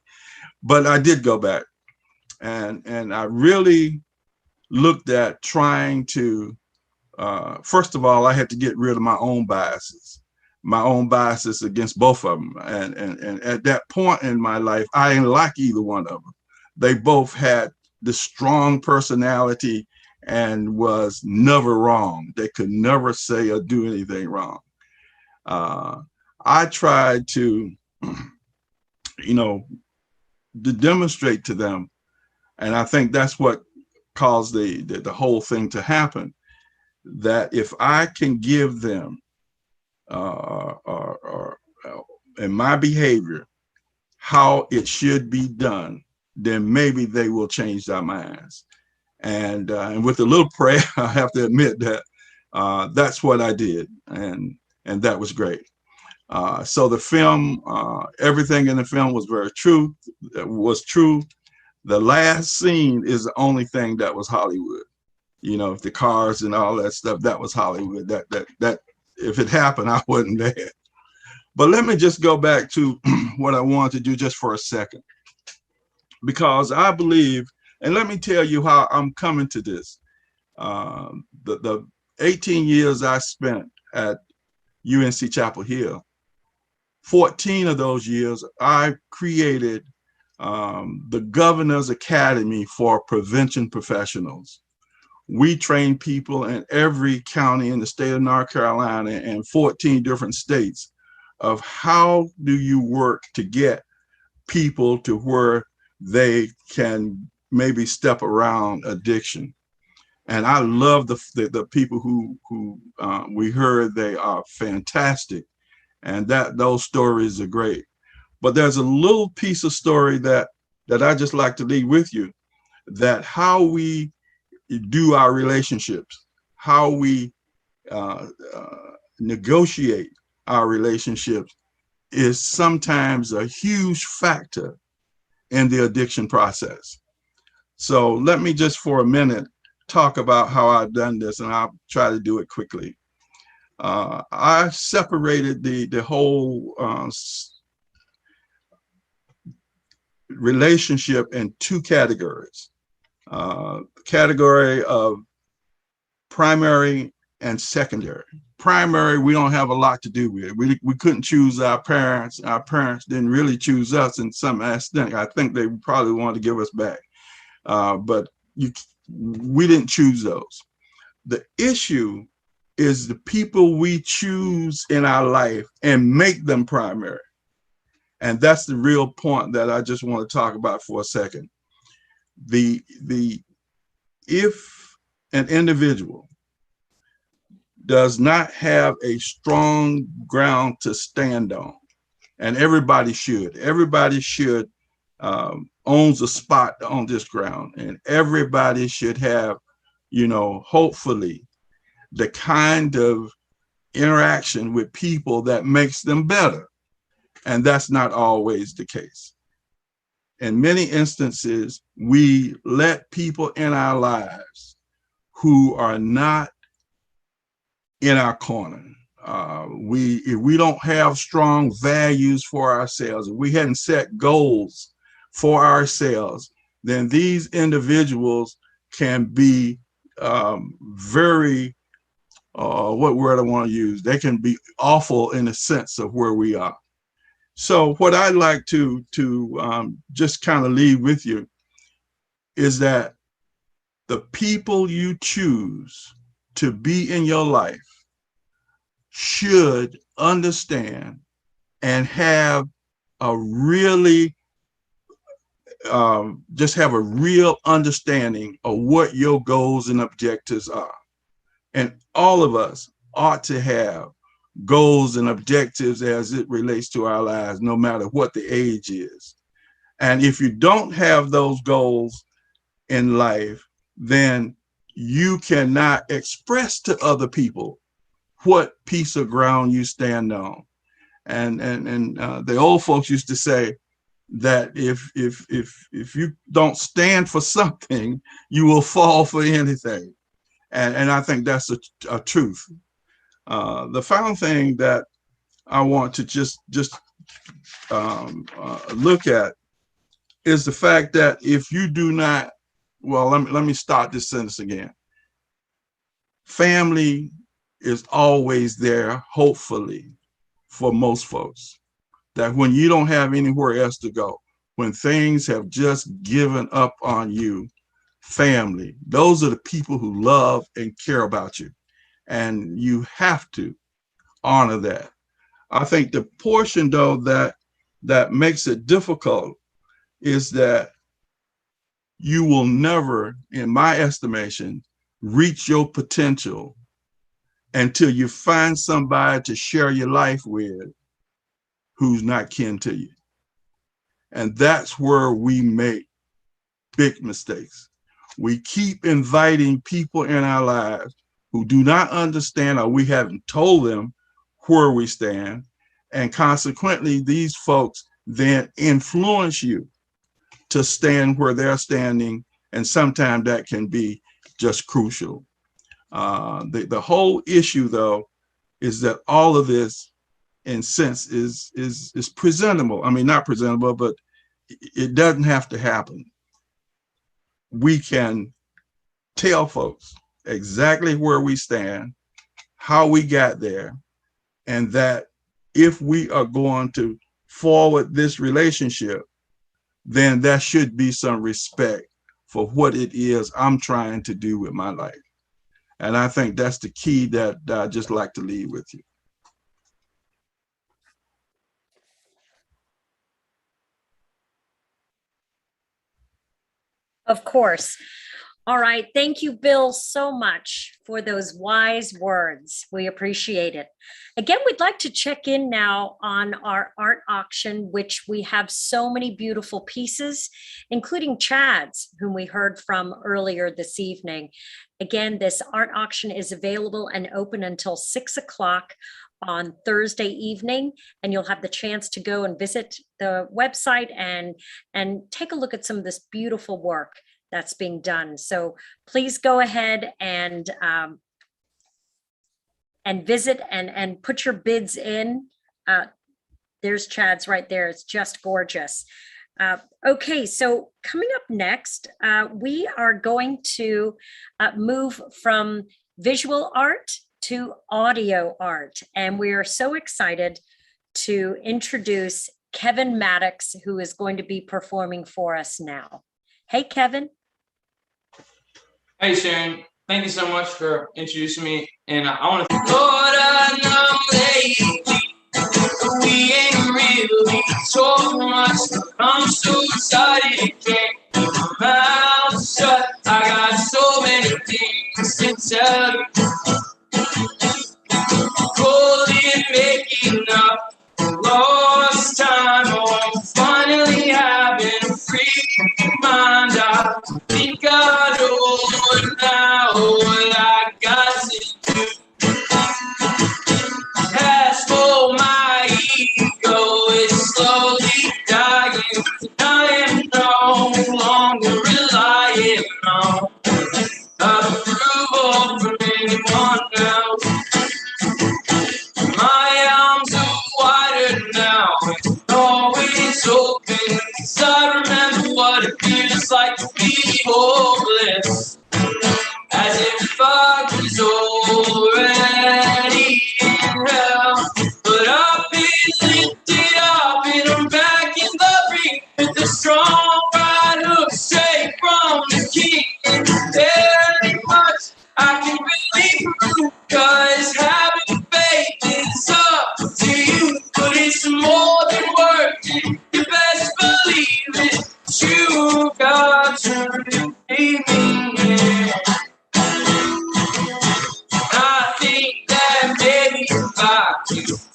Speaker 6: But I did go back. And I really looked at trying to, first of all, I had to get rid of my own biases against both of them. And at that point in my life, I didn't like either one of them. They both had the strong personality and was never wrong. They could never say or do anything wrong. I tried to, you know, to demonstrate to them, and I think that's what caused the whole thing to happen, that if I can give them in my behavior how it should be done, then maybe they will change their minds. And with a little prayer, I have to admit that that's what I did, and that was great. So the film, everything in the film was true. The last scene is the only thing that was Hollywood. You know, the cars and all that stuff, that was Hollywood. That if it happened, I wasn't there. But let me just go back to what I wanted to do just for a second, because I believe, and let me tell you how I'm coming to this. The 18 years I spent at UNC Chapel Hill, 14 of those years, I created the Governor's Academy for Prevention Professionals. We train people in every county in the state of North Carolina and 14 different states of how do you work to get people to where they can maybe step around addiction. And I love the people who we heard. They are fantastic, and those stories are great. But there's a little piece of story that I just like to leave with you, that how we do our relationships, how we negotiate our relationships is sometimes a huge factor in the addiction process. So let me just for a minute talk about how I've done this, and I'll try to do it quickly. I separated the whole relationship in two categories. Category of primary and secondary. Primary, we don't have a lot to do with. We couldn't choose our parents. Our parents didn't really choose us in some extent. I think they probably wanted to give us back. But we didn't choose those. The issue is the people we choose in our life and make them primary. And that's the real point that I just want to talk about for a second. If an individual does not have a strong ground to stand on, and everybody should owns a spot on this ground, and everybody should have, you know, hopefully the kind of interaction with people that makes them better. And that's not always the case. In many instances, we let people in our lives who are not in our corner, if we don't have strong values for ourselves, if we hadn't set goals for ourselves, then these individuals can be very, what word I want to use? They can be awful in the sense of where we are. So what I'd like to just kind of leave with you is that the people you choose to be in your life should understand and have a really, just have a real understanding of what your goals and objectives are. And all of us ought to have goals and objectives as it relates to our lives, no matter what the age is. And if you don't have those goals in life, then you cannot express to other people what piece of ground you stand on. And the old folks used to say that if you don't stand for something, you will fall for anything. And I think that's a truth. The final thing that I want to just look at is the fact that if you do not, well, let me start this sentence again. Family is always there, hopefully, for most folks. That when you don't have anywhere else to go, when things have just given up on you, family, those are the people who love and care about you. And you have to honor that. I think the portion, though, that makes it difficult is that you will never, in my estimation, reach your potential until you find somebody to share your life with who's not kin to you. And that's where we make big mistakes. We keep inviting people in our lives who do not understand, or we haven't told them where we stand. And consequently, these folks then influence you to stand where they're standing. And sometimes that can be just crucial. The whole issue, though, is that all of this, in sense, is presentable. I mean, not presentable, but it doesn't have to happen. We can tell folks exactly where we stand, how we got there, and that if we are going to forward this relationship, then there should be some respect for what it is I'm trying to do with my life. And I think that's the key that I just like to leave with you.
Speaker 2: Of course. All right. Thank you, Bill, so much for those wise words. We appreciate it. Again, we'd like to check in now on our art auction, which we have so many beautiful pieces, including Chad's, whom we heard from earlier this evening. Again, this art auction is available and open until 6 o'clock on Thursday evening, and you'll have the chance to go and visit the website and take a look at some of this beautiful work that's being done. So please go ahead and visit and put your bids in. There's Chad's right there. It's just gorgeous. Okay, so coming up next, we are going to move from visual art to audio art. And we are so excited to introduce Kevin Maddox, who is going to be performing for us now. Hey, Kevin.
Speaker 7: Hey, Sharon. Thank you so much for introducing me. And I want to Lord, I know lately we ain't really talking much. I'm so excited, can't keep my mouth shut. I got so many things to tell you. Calling, making up lost time. Oh, I'm finally having a free mind. I think I know now what I got to do.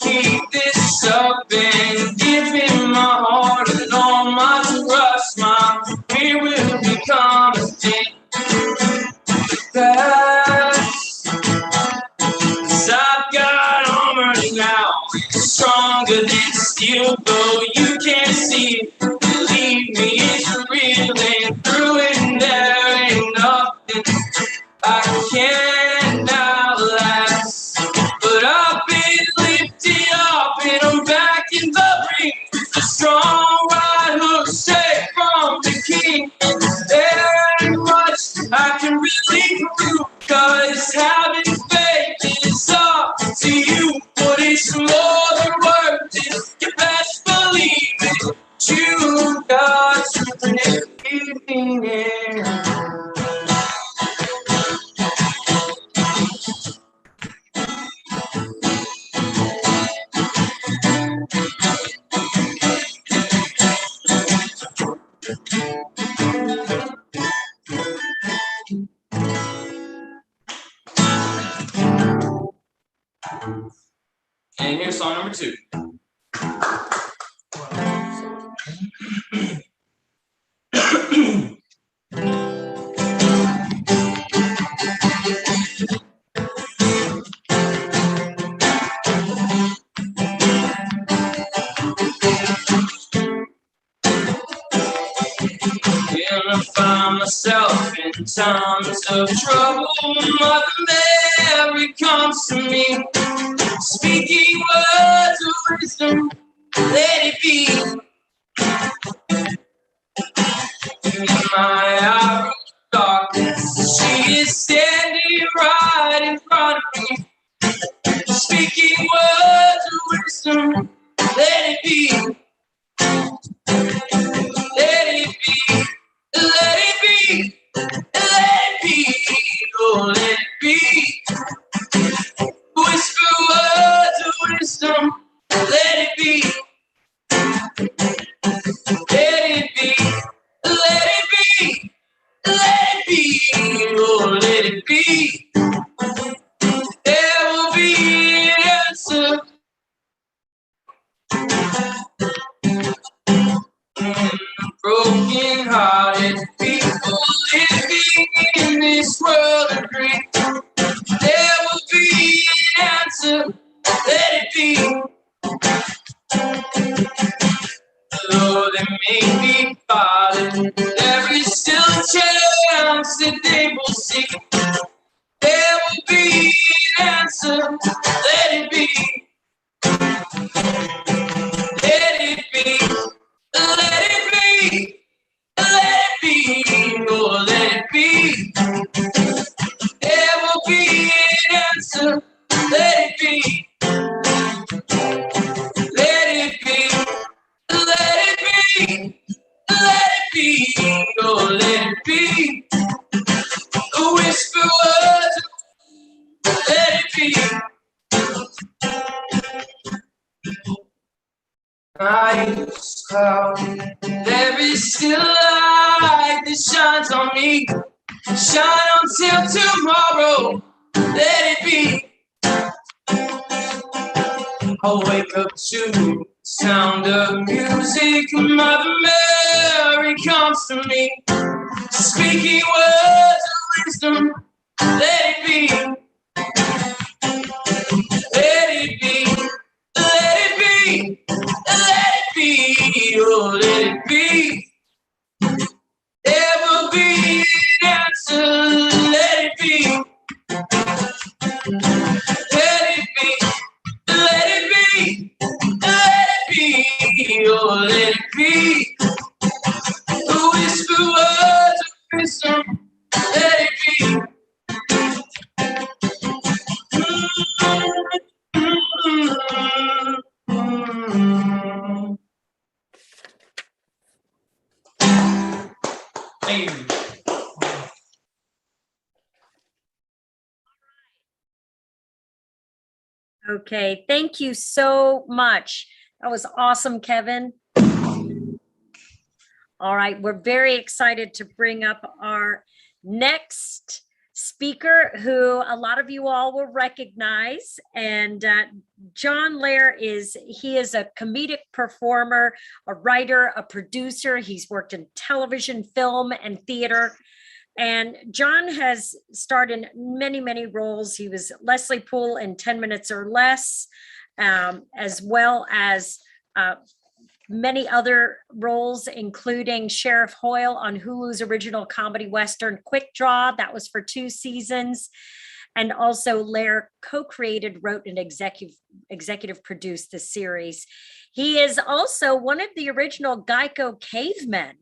Speaker 7: keep this up and give him my heart and all my trust. My fear will become a thing past. 'Cause I've got armor now, it's stronger than steel, though you can't see it. Believe me, it's real, and through it there ain't nothing I can't outlast. But I've been lifted up and I'm back in the ring. A strong right hook straight from the king. There ain't much I can really prove, 'cause having faith is up to you. But it's more than worth it, you best believe it. You got to believe in it. And here's song number 2. When I find myself in times of trouble, Mother Mary comes to me, speaking words of wisdom, let it be. In my hour of darkness, she is standing right in front of me, speaking words of wisdom, let it be. Let it be, let it be, let it be, oh let it be. Whisper words of wisdom, let it be. Let it be, let it be, let it be, oh let it be. There will be an answer. Broken-hearted people living in this world agree. There will be an answer, let it be. Though they may be falling, there is still a chance that they will see. There will be an answer, let it be. Let it be, let it be, let it be, oh let it be. There will be an answer, let it be. Let it be, let it be, let it be, oh let it be. Whisper words, let it be. Night's cloud, there is still a light that shines on me. Shine until tomorrow, let it be. I'll wake up to the sound of music. Mother Mary comes to me, speaking words of wisdom, let it be. Let it be, let it be, let it be, oh let it be. There will be an answer, let it be. Let it be, let it be, let it be, oh let it be. Whisper words of wisdom, let it be. Thank you.
Speaker 2: Okay, thank you so much. That was awesome, Kevin. All right, we're very excited to bring up our next speaker who a lot of you all will recognize. And John Lehr is a comedic performer, a writer, a producer. He's worked in television, film, and theater. And John has starred in many, many roles. He was Leslie Poole in 10 Minutes or Less, as well as many other roles, including Sheriff Hoyle on Hulu's original comedy Western Quick Draw. That was for 2 seasons. And also Lehr co-created, wrote, and executive produced the series. He is also one of the original Geico cavemen.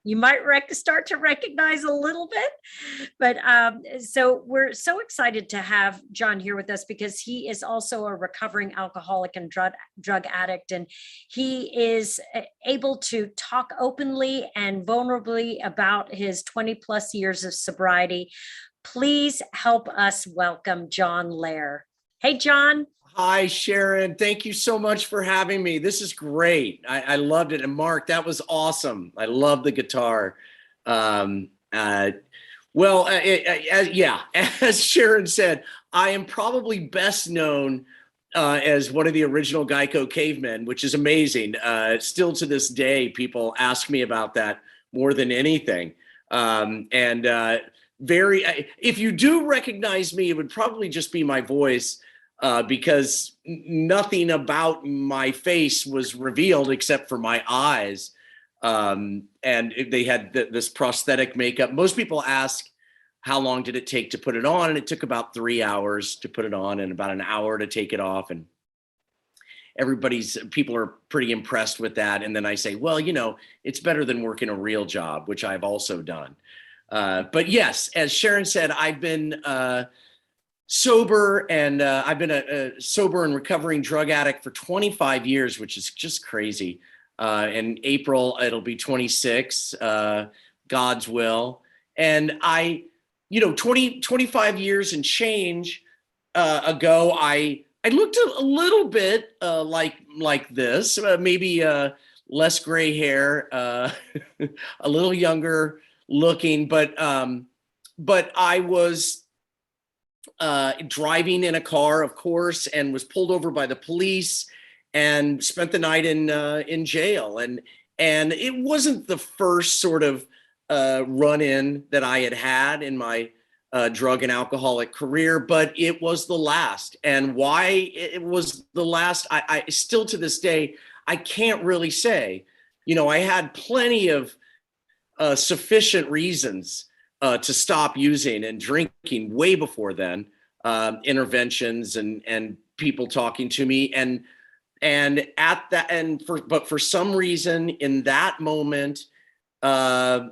Speaker 2: You might start to recognize a little bit, but so we're so excited to have John here with us because he is also a recovering alcoholic and drug addict, and he is able to talk openly and vulnerably about his 20 plus years of sobriety. Please help us welcome John Lehr. Hey, John.
Speaker 8: Hi, Sharon. Thank you so much for having me. This is great. I loved it. And Mark, that was awesome. I love the guitar. Yeah, as Sharon said, I am probably best known as one of the original Geico cavemen, which is amazing. Still to this day, people ask me about that more than anything. If you do recognize me, it would probably just be my voice. Because nothing about my face was revealed except for my eyes. And they had this prosthetic makeup. Most people ask, how long did it take to put it on? And it took about 3 hours to put it on and about an hour to take it off. And people are pretty impressed with that. And then I say, well, it's better than working a real job, which I've also done. But yes, as Sharon said, I've been sober, and I've been a sober and recovering drug addict for 25 years, which is just crazy. In April, it'll be 26, God's will. And 25 years and change ago, I looked a little bit like this, maybe less gray hair, a little younger looking, but I was driving in a car, of course, and was pulled over by the police and spent the night in jail. And it wasn't the first sort of run-in that I had in my drug and alcoholic career, but it was the last. And why it was the last, I still to this day, I can't really say. I had plenty of sufficient reasons to stop using and drinking way before then, interventions and people talking to me, but for some reason in that moment, I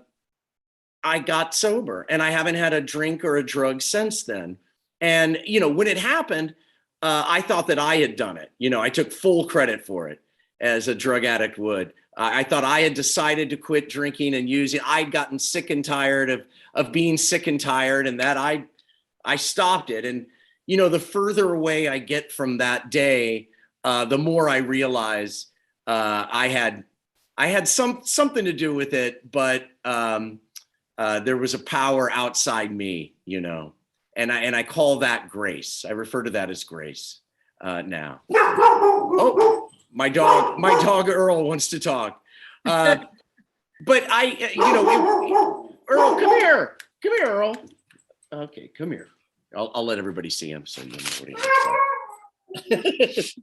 Speaker 8: got sober, and I haven't had a drink or a drug since then. And when it happened, I thought that I had done it. I took full credit for it, as a drug addict would. I thought I had decided to quit drinking and using. I'd gotten sick and tired of being sick and tired, and that I stopped it. And the further away I get from that day, the more I realize I had something to do with it, but there was a power outside me, and I call that grace. I refer to that as grace now. Oh, my dog Earl wants to talk. But Earl, come here, Earl. Okay, come here. I'll let everybody see him so you know what he looks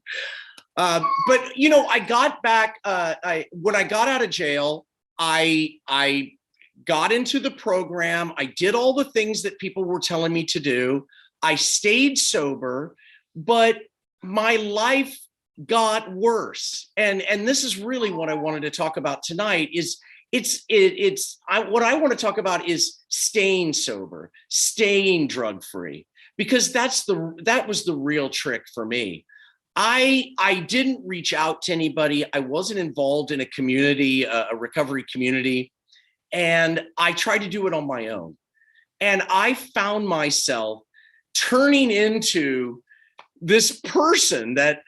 Speaker 8: like. But I got back. When I got out of jail, I got into the program. I did all the things that people were telling me to do. I stayed sober, but my life got worse. And this is really what I wanted to talk about tonight. What I want to talk about is staying sober, staying drug-free, because that was the real trick for me. I didn't reach out to anybody. I wasn't involved in a community, a recovery community, and I tried to do it on my own. And I found myself turning into this person that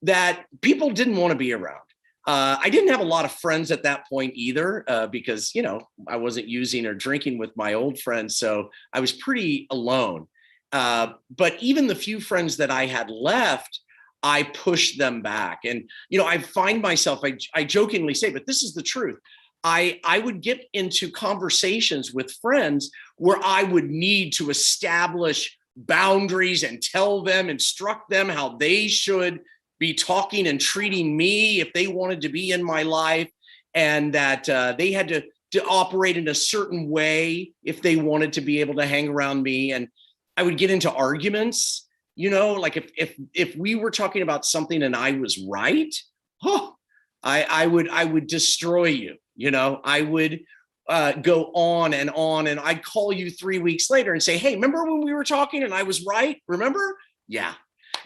Speaker 8: that people didn't want to be around. I didn't have a lot of friends at that point either, because, you know, I wasn't using or drinking with my old friends. So I was pretty alone. But even the few friends that I had left, I pushed them back. And, you know, I find myself, I jokingly say, but this is the truth. I would get into conversations with friends where I would need to establish boundaries and tell them, instruct them how they should be talking and treating me if they wanted to be in my life, and that they had to operate in a certain way if they wanted to be able to hang around me. And I would get into arguments, you know, like if we were talking about something and I was right, I would destroy you. You know, I would go on, and I'd call you 3 weeks later and say, hey, remember when we were talking and I was right? Remember? Yeah.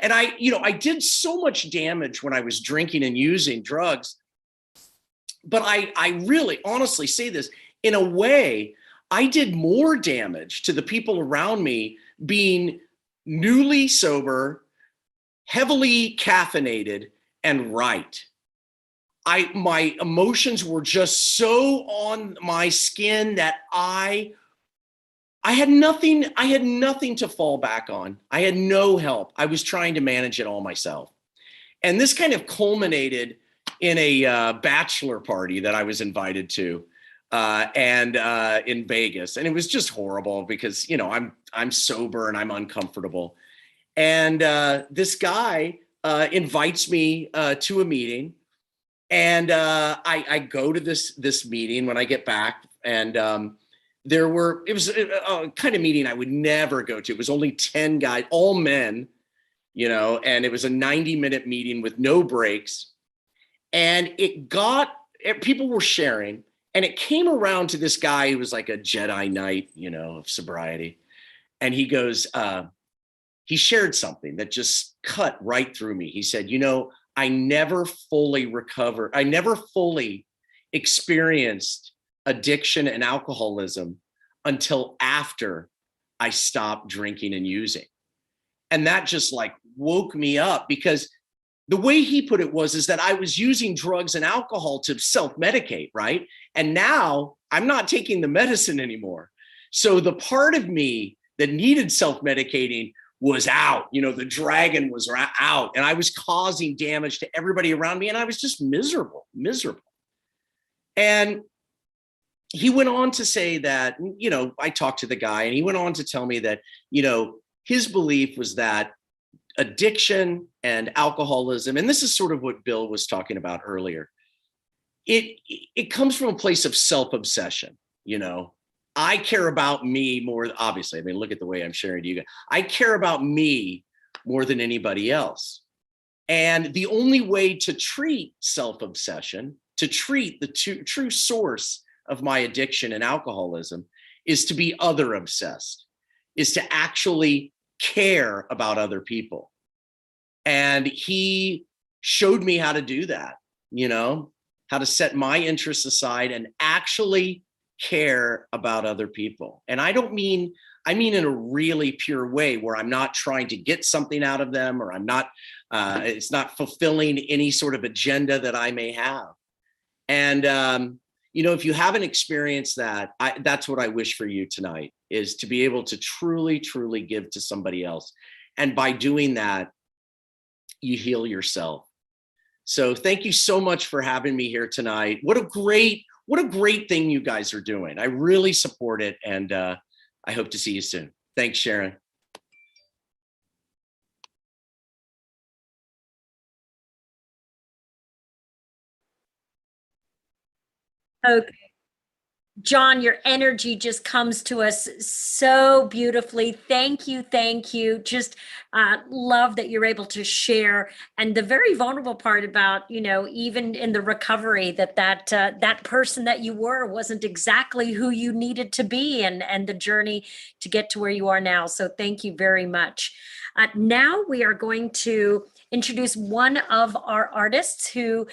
Speaker 8: And I did so much damage when I was drinking and using drugs. But I really honestly say this, in a way, I did more damage to the people around me being newly sober, heavily caffeinated, and right. My emotions were just so on my skin that I had nothing to fall back on. I had no help. I was trying to manage it all myself. And this kind of culminated in a bachelor party that I was invited to and in Vegas. And it was just horrible because, you know, I'm sober and I'm uncomfortable. And this guy invites me to a meeting. And I go to this meeting when I get back, and it was a kind of meeting I would never go to. It was only 10 guys, all men, you know, and it was a 90-minute meeting with no breaks. And people were sharing, and it came around to this guy who was like a Jedi Knight, you know, of sobriety. And he goes, he shared something that just cut right through me. He said, you know, I never fully recovered. I never fully experienced addiction and alcoholism until after I stopped drinking and using. And that just like woke me up, because the way he put it is that I was using drugs and alcohol to self-medicate, right? And now I'm not taking the medicine anymore. So the part of me that needed self-medicating was out, you know, the dragon was out, and I was causing damage to everybody around me, and I was just miserable. And he went on to say that, you know, I talked to the guy, and he went on to tell me that, you know, his belief was that addiction and alcoholism, and this is sort of what Bill was talking about earlier, it comes from a place of self-obsession, you know. I care about me more, obviously. I mean, look at the way I'm sharing to you guys. I care about me more than anybody else. And the only way to treat self-obsession, to treat the true source of my addiction and alcoholism, is to be other obsessed, is to actually care about other people. And he showed me how to do that, you know, how to set my interests aside and actually care about other people. And I mean in a really pure way, where I'm not trying to get something out of them, or I'm not, it's not fulfilling any sort of agenda that I may have. And, you know, if you haven't experienced that, that's what I wish for you tonight, is to be able to truly, truly give to somebody else. And by doing that, you heal yourself. So thank you so much for having me here tonight. What a great thing you guys are doing. I really support it, and I hope to see you soon. Thanks, Sharon.
Speaker 2: Okay. John, your energy just comes to us so beautifully. Thank you. Thank you. Just love that you're able to share. And the very vulnerable part about, you know, even in the recovery, that person that you were wasn't exactly who you needed to be, and the journey to get to where you are now. So thank you very much. Now we are going to introduce one of our artists who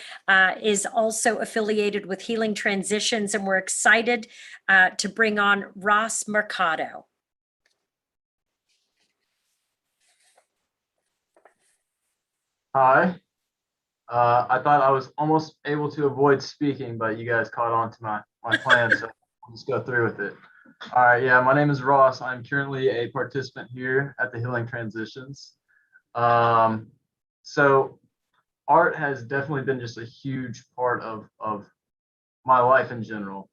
Speaker 2: is also affiliated with Healing Transitions, and we're excited to bring on Ross Mercado.
Speaker 9: Hi, I thought I was almost able to avoid speaking, but you guys caught on to my plan, so I'll just go through with it. All right, yeah, my name is Ross. I'm currently a participant here at the Healing Transitions. So art has definitely been just a huge part of my life in general.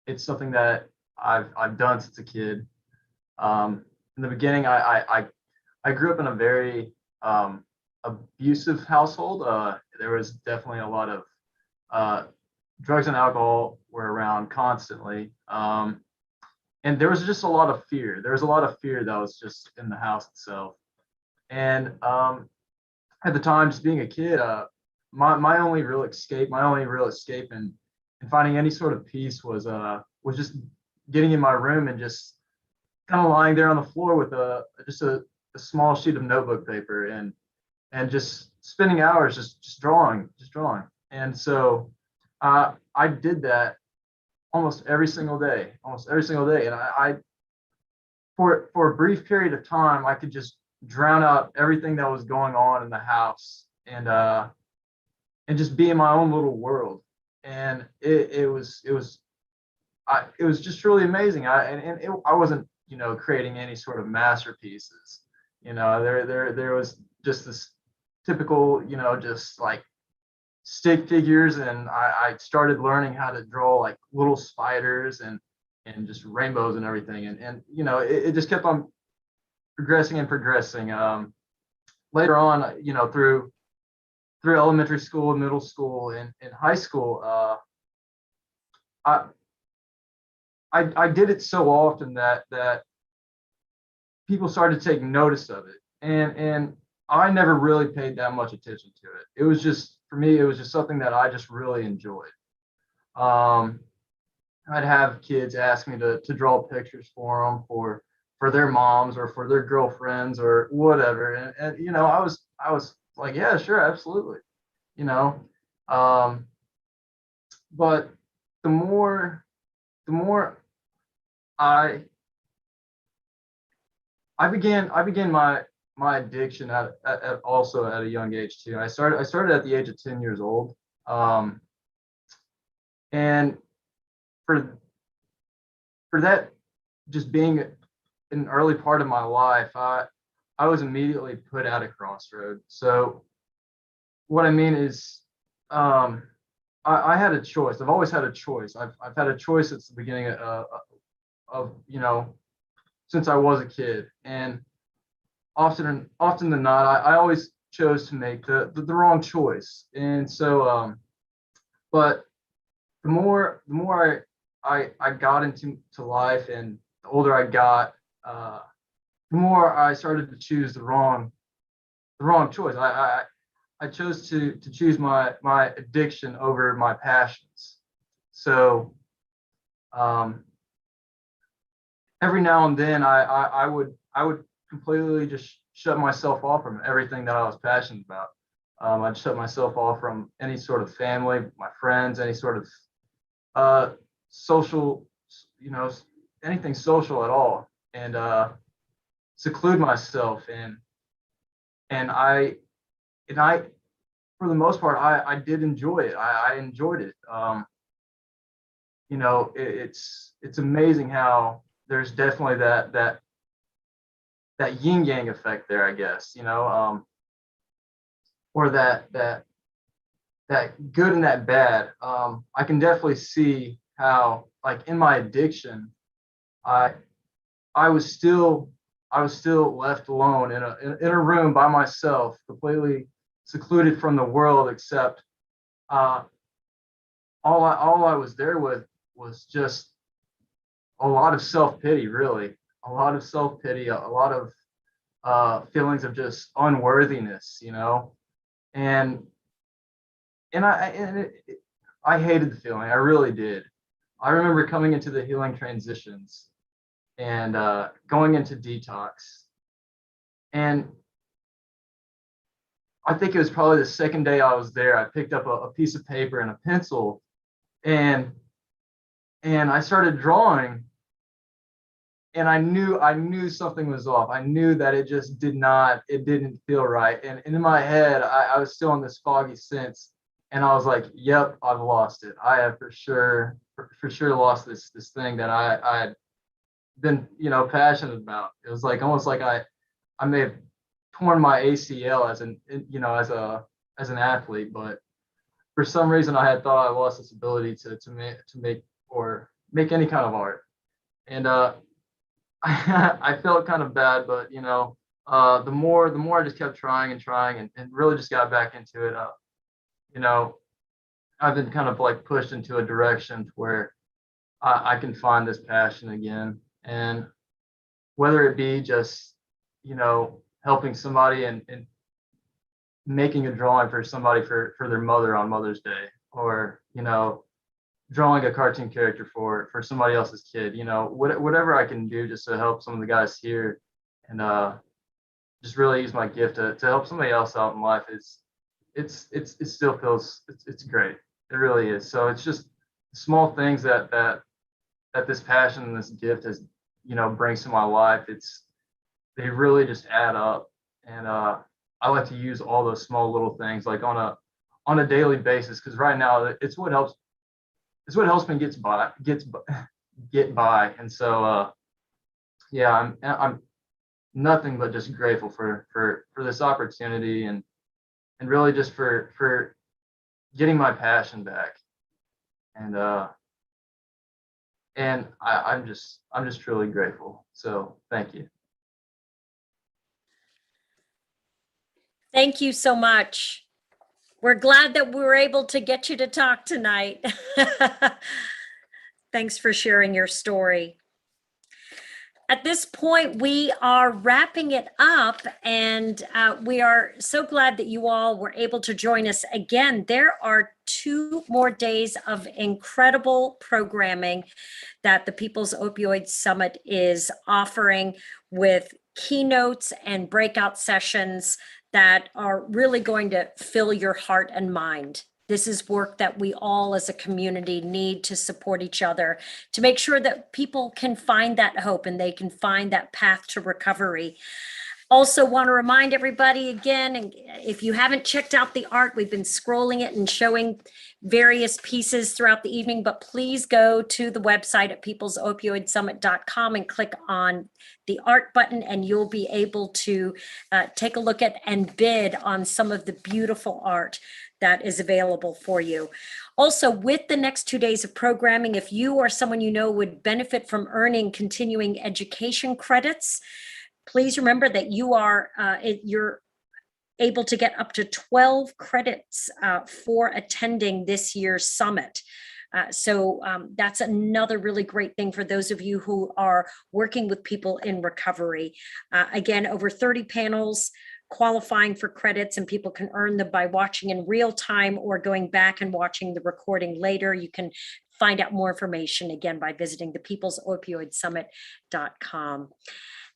Speaker 9: It's something that I've done since a kid. In the beginning, I grew up in a very abusive household. There was definitely a lot of drugs and alcohol were around constantly. And there was just a lot of fear. There was a lot of fear that was just in the house itself. And at the time, just being a kid, my only real escape and finding any sort of peace was just getting in my room and just kind of lying there on the floor with just a small sheet of notebook paper and just spending hours just drawing. And so I did that almost every single day. And I for a brief period of time, I could just drown out everything that was going on in the house and just be in my own little world. And it was just really amazing. I wasn't, creating any sort of masterpieces. There was just this typical, just like stick figures, and I started learning how to draw like little spiders and just rainbows and everything. And it just kept on progressing. Later on, through elementary school, middle school, and high school, I did it so often that people started to take notice of it, and I never really paid that much attention to it. It was just, for me, it was just something that I just really enjoyed. I'd have kids ask me to draw pictures for them for their moms or for their girlfriends or whatever, and I was like, yeah, sure, absolutely, but the more I began my addiction also at a young age too. I started at the age of 10 years old, and for that, just being an early part of my life, I was immediately put at a crossroad. So what I mean is, I had a choice. I've always had a choice. I've had a choice since the beginning of since I was a kid, and often than not, I always chose to make the wrong choice. And so, but the more I got into life, and the older I got, the more I started to choose the wrong choice. I chose to choose my addiction over my passions. So every now and then I would completely just shut myself off from everything that I was passionate about. I'd shut myself off from any sort of family, my friends, any sort of social, anything social at all, and seclude myself. And I for the most part, I did enjoy it. I enjoyed it. It's amazing how there's definitely that yin yang effect there, I guess, or that good and that bad. I can definitely see how, like, in my addiction, I was still left alone in a room by myself, completely secluded from the world, except all I was there with was just a lot of self-pity, really, a lot of self-pity, a lot of feelings of just unworthiness, and I hated the feeling. I really did. I remember coming into the Healing Transitions and going into detox, and I think it was probably the second day I was there, I picked up a piece of paper and a pencil, and I started drawing, and I knew something was off. I knew that it just didn't feel right. And in my head, I was still in this foggy sense. And I was like, yep, I've lost it. I have for sure lost this thing that I had been, passionate about. It was like almost like I may have torn my ACL as an athlete, but for some reason I had thought I lost this ability to make any kind of art. And I felt kind of bad, but the more I just kept trying and really just got back into it. I've been kind of like pushed into a direction where I can find this passion again. And whether it be just, helping somebody and making a drawing for somebody for their mother on Mother's Day, or, drawing a cartoon character for somebody else's kid, whatever I can do just to help some of the guys here and just really use my gift to help somebody else out in life it still feels it's great. It really is. So it's just small things that this passion and this gift has, brings to my life. They really just add up. And I like to use all those small little things like on a daily basis, because right now it's what helps me get by. And so yeah, I'm nothing but just grateful for this opportunity and really just for getting my passion back. And I'm just truly grateful. So thank you.
Speaker 2: Thank you so much. We're glad that we were able to get you to talk tonight. Thanks for sharing your story. At this point, we are wrapping it up, and we are so glad that you all were able to join us again. There are 2 more days of incredible programming that the People's Opioid Summit is offering, with keynotes and breakout sessions that are really going to fill your heart and mind. This is work that we all as a community need to support each other, to make sure that people can find that hope and they can find that path to recovery. Also want to remind everybody again, and if you haven't checked out the art, we've been scrolling it and showing various pieces throughout the evening, but please go to the website at peoplesopioidsummit.com and click on the art button, and you'll be able to take a look at and bid on some of the beautiful art that is available for you. Also, with the next 2 days of programming, if you or someone you know would benefit from earning continuing education credits, please remember that you're able to get up to 12 credits for attending this year's summit. So that's another really great thing for those of you who are working with people in recovery. Again, over 30 panels qualifying for credits, and people can earn them by watching in real time or going back and watching the recording later. You can find out more information again by visiting the peoplesopioidsummit.com.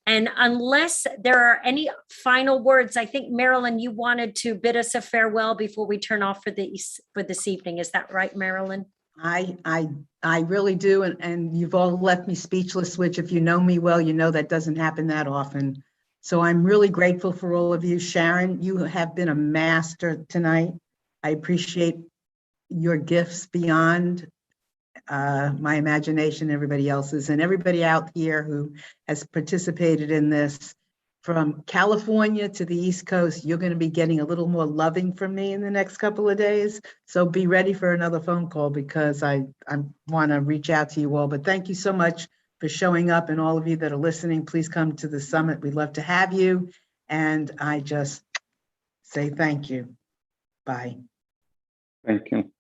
Speaker 2: And unless there are any final words, I think, Marilyn, you wanted to bid us a farewell before we turn off for this evening. Is that right, Marilyn?
Speaker 1: I really do. And you've all left me speechless, which if you know me well, you know that doesn't happen that often. So I'm really grateful for all of you. Sharon, you have been a master tonight. I appreciate your gifts beyond my imagination, everybody else's, and everybody out here who has participated in this. From California to the East Coast, you're going to be getting a little more loving from me in the next couple of days. So be ready for another phone call, because I want to reach out to you all. But thank you so much for showing up, and all of you that are listening, please come to the summit. We'd love to have you. And I just say thank you. Bye.
Speaker 5: Thank you.